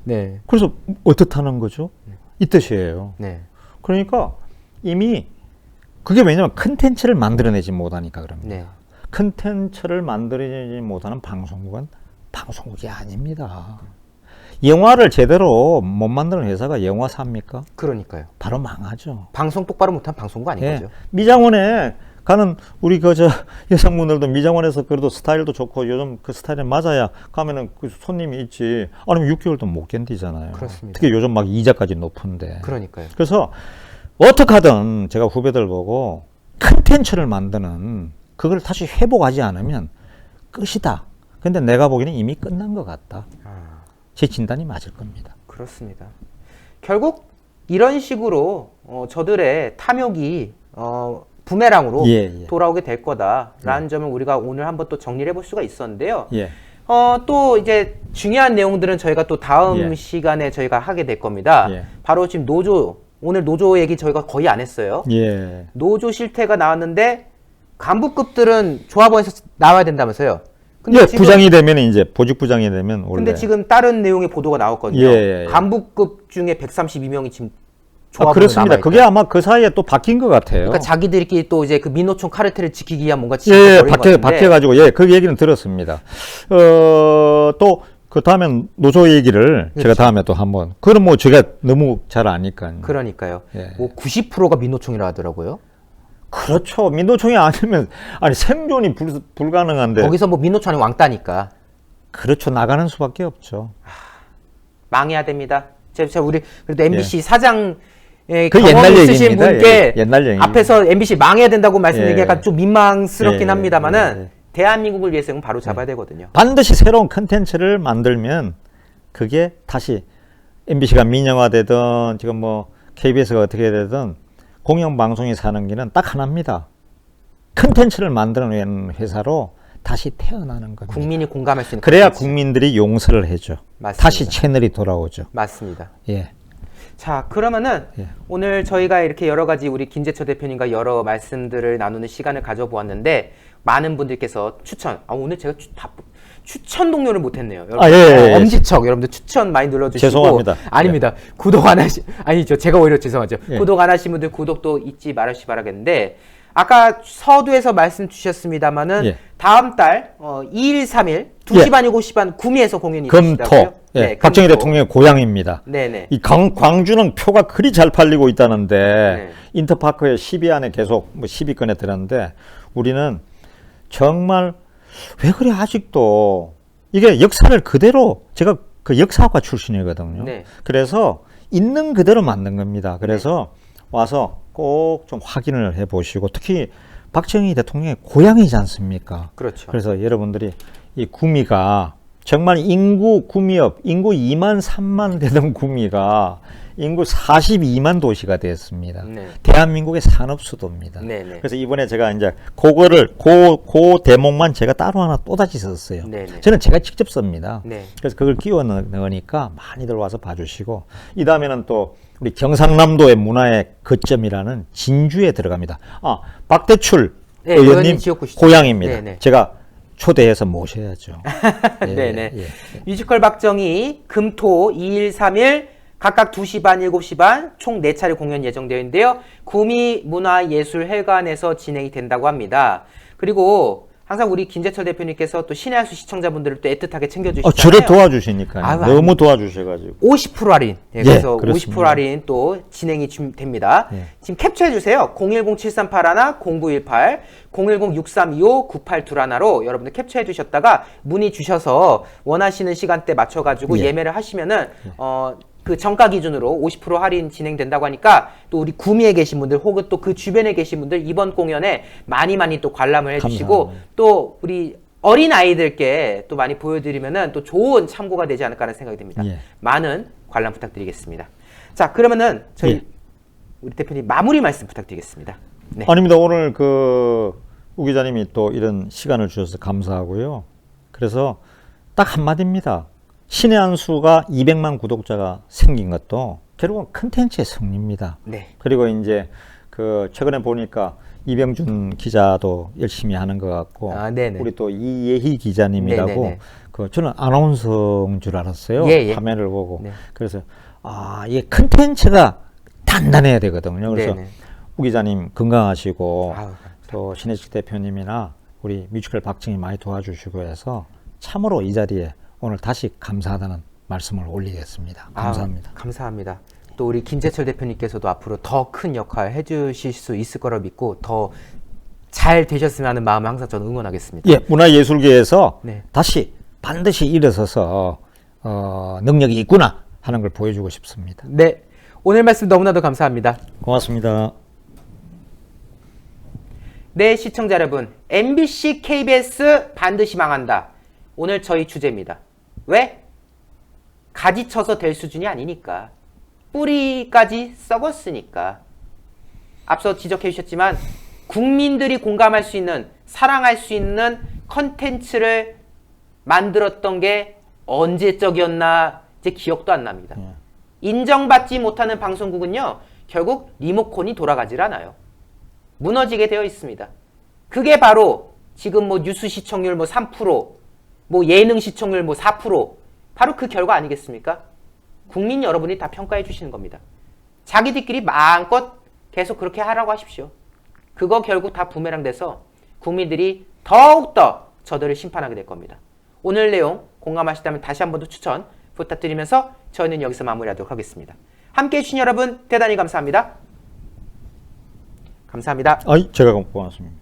Speaker 1: 네.
Speaker 2: 그래서 어떻다는 거죠? 이 뜻이에요.
Speaker 1: 네.
Speaker 2: 그러니까 이미 그게 왜냐면 컨텐츠를 만들어내지 못하니까 그럽니다.
Speaker 1: 네.
Speaker 2: 컨텐츠를 만들어내지 못하는 방송국은 방송국이 아닙니다. 영화를 제대로 못 만드는 회사가 영화사입니까?
Speaker 1: 그러니까요.
Speaker 2: 바로 망하죠.
Speaker 1: 방송 똑바로 못한 방송국 아닌
Speaker 2: 예.
Speaker 1: 거죠.
Speaker 2: 미장원에 가는 우리 여성분들도 미장원에서 그래도 스타일도 좋고 요즘 그 스타일에 맞아야 가면은 그 손님이 있지. 아니면 6개월도 못 견디잖아요.
Speaker 1: 그렇습니다.
Speaker 2: 특히 요즘 막 이자까지 높은데.
Speaker 1: 그러니까요.
Speaker 2: 그래서 어떻게 하든 제가 후배들 보고 컨텐츠를 만드는 그걸 다시 회복하지 않으면 끝이다. 근데 내가 보기에는 이미 끝난 것 같다.
Speaker 1: 아,
Speaker 2: 제 진단이 맞을 겁니다.
Speaker 1: 그렇습니다. 결국 이런 식으로 저들의 탐욕이 부메랑으로
Speaker 2: 예.
Speaker 1: 돌아오게 될 거다라는 점을 우리가 오늘 한번 또 정리를 해볼 수가 있었는데요.
Speaker 2: 예.
Speaker 1: 또 이제 중요한 내용들은 저희가 또 다음
Speaker 2: 예.
Speaker 1: 시간에 저희가 하게 될 겁니다.
Speaker 2: 예.
Speaker 1: 바로 지금 오늘 노조 얘기 저희가 거의 안 했어요.
Speaker 2: 예.
Speaker 1: 노조 실태가 나왔는데 간부급들은 조합원에서 나와야 된다면서요.
Speaker 2: 예, 부장이 되면 이제 보직 부장이 되면 원래.
Speaker 1: 근데 지금 다른 내용의 보도가 나왔거든요.
Speaker 2: 예.
Speaker 1: 간부급 중에 132명이 지금
Speaker 2: 아,
Speaker 1: 조합원으로
Speaker 2: 그렇습니다.
Speaker 1: 남아있다.
Speaker 2: 그게 아마 그 사이에 또 바뀐 것 같아요.
Speaker 1: 그러니까 자기들끼리 또 이제 그 민노총 카르텔을 지키기 위한 뭔가
Speaker 2: 예,
Speaker 1: 벌인 것 같은데.
Speaker 2: 바뀌어가지고, 예, 그 얘기는 들었습니다. 또, 그 다음에 노조 얘기를 제가 다음에 또 한번, 그럼 뭐 제가 너무 잘 아니까.
Speaker 1: 그러니까요.
Speaker 2: 예.
Speaker 1: 뭐 90%가 민노총이라 하더라고요.
Speaker 2: 그렇죠. 민노총이 아니면, 아니, 생존이 불가능한데.
Speaker 1: 거기서 뭐 민노총 아니면 왕따니까.
Speaker 2: 그렇죠. 나가는 수밖에 없죠.
Speaker 1: 망해야 됩니다. 제가 우리 그래도 MBC 사장
Speaker 2: 그
Speaker 1: 경험
Speaker 2: 옛날
Speaker 1: 있으신
Speaker 2: 얘기입니다.
Speaker 1: 분께
Speaker 2: 예, 옛날 얘기.
Speaker 1: 앞에서 MBC 망해야 된다고 말씀드리기
Speaker 2: 예.
Speaker 1: 약간 좀 민망스럽긴
Speaker 2: 예,
Speaker 1: 합니다만은
Speaker 2: 예.
Speaker 1: 대한민국을 위해서는 바로 잡아야 되거든요.
Speaker 2: 반드시 새로운 컨텐츠를 만들면 그게 다시 MBC가 민영화되든 지금 뭐 KBS가 어떻게 되든 공영방송이 사는 길은 딱 하나입니다. 컨텐츠를 만드는 회사로 다시 태어나는 겁니다.
Speaker 1: 국민이 공감할 수 있는
Speaker 2: 그래야
Speaker 1: 컨텐츠.
Speaker 2: 국민들이 용서를 해줘.
Speaker 1: 맞습니다.
Speaker 2: 다시 채널이 돌아오죠.
Speaker 1: 맞습니다.
Speaker 2: 예.
Speaker 1: 자, 그러면은
Speaker 2: 예.
Speaker 1: 오늘 저희가 이렇게 여러 가지 우리 김재철 대표님과 여러 말씀들을 나누는 시간을 가져보았는데 많은 분들께서 오늘 제가 추천 동료를 못했네요. 여러분,
Speaker 2: 아, 예.
Speaker 1: 엄지척 여러분들 추천 많이 눌러주시고
Speaker 2: 죄송합니다.
Speaker 1: 아닙니다. 구독 안 하시 아니죠. 제가 오히려 죄송하죠.
Speaker 2: 예.
Speaker 1: 구독 안 하신 분들 구독도 잊지 말으시 바라겠는데 아까 서두에서 말씀 주셨습니다만은
Speaker 2: 예.
Speaker 1: 다음 달 2일 3일 2시 반이고 5시 반 구미에서 공연이 있으시다고요?
Speaker 2: 금토. 예. 박정희 대통령의 고향입니다.
Speaker 1: 네네.
Speaker 2: 이 광주는 표가 그리 잘 팔리고 있다는데
Speaker 1: 네.
Speaker 2: 인터파크에 10위 안에 계속 뭐 10위권에 들었는데 우리는 정말 왜 그래 아직도 이게 역사를 그대로 제가 그 역사학과 출신이거든요.
Speaker 1: 네.
Speaker 2: 그래서 있는 그대로 만든 겁니다. 그래서 와서 꼭 좀 확인을 해보시고 특히 박정희 대통령의 고향이지 않습니까?
Speaker 1: 그렇죠.
Speaker 2: 그래서 여러분들이 이 구미가 정말 인구 구미업 인구 2만 3만 되던 구미가 인구 42만 도시가 됐습니다.
Speaker 1: 네.
Speaker 2: 대한민국의 산업 수도입니다.
Speaker 1: 네네.
Speaker 2: 그래서 이번에 제가 이제 그거를 그 대목만 제가 따로 하나 또다시 썼어요.
Speaker 1: 네네.
Speaker 2: 저는 제가 직접 씁니다.
Speaker 1: 네.
Speaker 2: 그래서 그걸 끼워 넣으니까 많이들 와서 봐주시고 이 다음에는 또 우리 경상남도의 문화의 거점이라는 진주에 들어갑니다. 박대출
Speaker 1: 네,
Speaker 2: 의원님
Speaker 1: 의원님 지역구시죠.
Speaker 2: 고향입니다.
Speaker 1: 네네.
Speaker 2: 제가 초대해서 모셔야죠.
Speaker 1: 네네.
Speaker 2: 예.
Speaker 1: 뮤지컬 박정희 금토 2일 3일 각각 2시 반, 7시 반 총 4차례 공연 예정되어 있는데요. 구미 문화예술회관에서 진행이 된다고 합니다. 그리고 항상 우리 김재철 대표님께서 또 신의 한수 시청자분들을 또 애틋하게 챙겨주시잖아요.
Speaker 2: 저를 도와주시니까요.
Speaker 1: 아유,
Speaker 2: 너무 도와주셔가지고.
Speaker 1: 50% 할인. 네,
Speaker 2: 예,
Speaker 1: 그래서
Speaker 2: 그렇습니다.
Speaker 1: 50% 할인 또 진행이 됩니다.
Speaker 2: 예.
Speaker 1: 지금 캡처해 주세요. 010-7381, 0918, 010-6325-9821로 여러분들 캡처해 주셨다가 문의 주셔서 원하시는 시간대 맞춰가지고
Speaker 2: 예.
Speaker 1: 예매를 하시면은 그 정가 기준으로 50% 할인 진행된다고 하니까 또 우리 구미에 계신 분들 혹은 또 그 주변에 계신 분들 이번 공연에 많이 또 관람을 해주시고
Speaker 2: 감사합니다.
Speaker 1: 또 우리 어린 아이들께 또 많이 보여드리면은 또 좋은 참고가 되지 않을까라는 생각이 듭니다.
Speaker 2: 예.
Speaker 1: 많은 관람 부탁드리겠습니다. 자, 그러면은 저희
Speaker 2: 예.
Speaker 1: 우리 대표님 마무리 말씀 부탁드리겠습니다. 네.
Speaker 2: 아닙니다. 오늘 우 기자님이 또 이런 시간을 주셔서 감사하고요. 그래서 딱 한마디입니다. 신의 한수가 200만 구독자가 생긴 것도 결국은 컨텐츠의 승리입니다.
Speaker 1: 네.
Speaker 2: 그리고 이제 최근에 보니까 이병준 기자도 열심히 하는 것 같고
Speaker 1: 아, 네네.
Speaker 2: 우리 또 이예희 기자님이라고
Speaker 1: 네네네.
Speaker 2: 저는 아나운서인 줄 알았어요.
Speaker 1: 예, 예.
Speaker 2: 화면을 보고.
Speaker 1: 네.
Speaker 2: 그래서 이게 컨텐츠가 단단해야 되거든요. 그래서
Speaker 1: 네네.
Speaker 2: 우 기자님 건강하시고
Speaker 1: 아유,
Speaker 2: 또 신혜식 대표님이나 우리 뮤지컬 박정희 많이 도와주시고 해서 참으로 이 자리에 오늘 다시 감사하다는 말씀을 올리겠습니다. 감사합니다.
Speaker 1: 감사합니다. 또 우리 김재철 대표님께서도 앞으로 더 큰 역할 해주실 수 있을 거라 믿고 더 잘 되셨으면 하는 마음을 항상 저는 응원하겠습니다.
Speaker 2: 예, 문화예술계에서
Speaker 1: 네.
Speaker 2: 다시 반드시 일어서서 능력이 있구나 하는 걸 보여주고 싶습니다.
Speaker 1: 네, 오늘 말씀 너무나도 감사합니다.
Speaker 2: 고맙습니다.
Speaker 1: 네, 시청자 여러분, MBC, KBS 반드시 망한다. 오늘 저희 주제입니다. 왜? 가지 쳐서 될 수준이 아니니까. 뿌리까지 썩었으니까. 앞서 지적해 주셨지만 국민들이 공감할 수 있는, 사랑할 수 있는 컨텐츠를 만들었던 게 언제적이었나 이제 기억도 안 납니다. 인정받지 못하는 방송국은요, 결국 리모컨이 돌아가질 않아요. 무너지게 되어 있습니다. 그게 바로 지금 뭐 뉴스 시청률 뭐 3%, 뭐 예능 시청률 뭐 4%, 바로 그 결과 아니겠습니까? 국민 여러분이 다 평가해 주시는 겁니다. 자기들끼리 마음껏 계속 그렇게 하라고 하십시오. 그거 결국 다 부메랑 돼서 국민들이 더욱더 저들을 심판하게 될 겁니다. 오늘 내용 공감하시다면 다시 한 번 더 추천 부탁드리면서 저희는 여기서 마무리하도록 하겠습니다. 함께해 주신 여러분 대단히 감사합니다. 감사합니다.
Speaker 2: 제가 고맙습니다.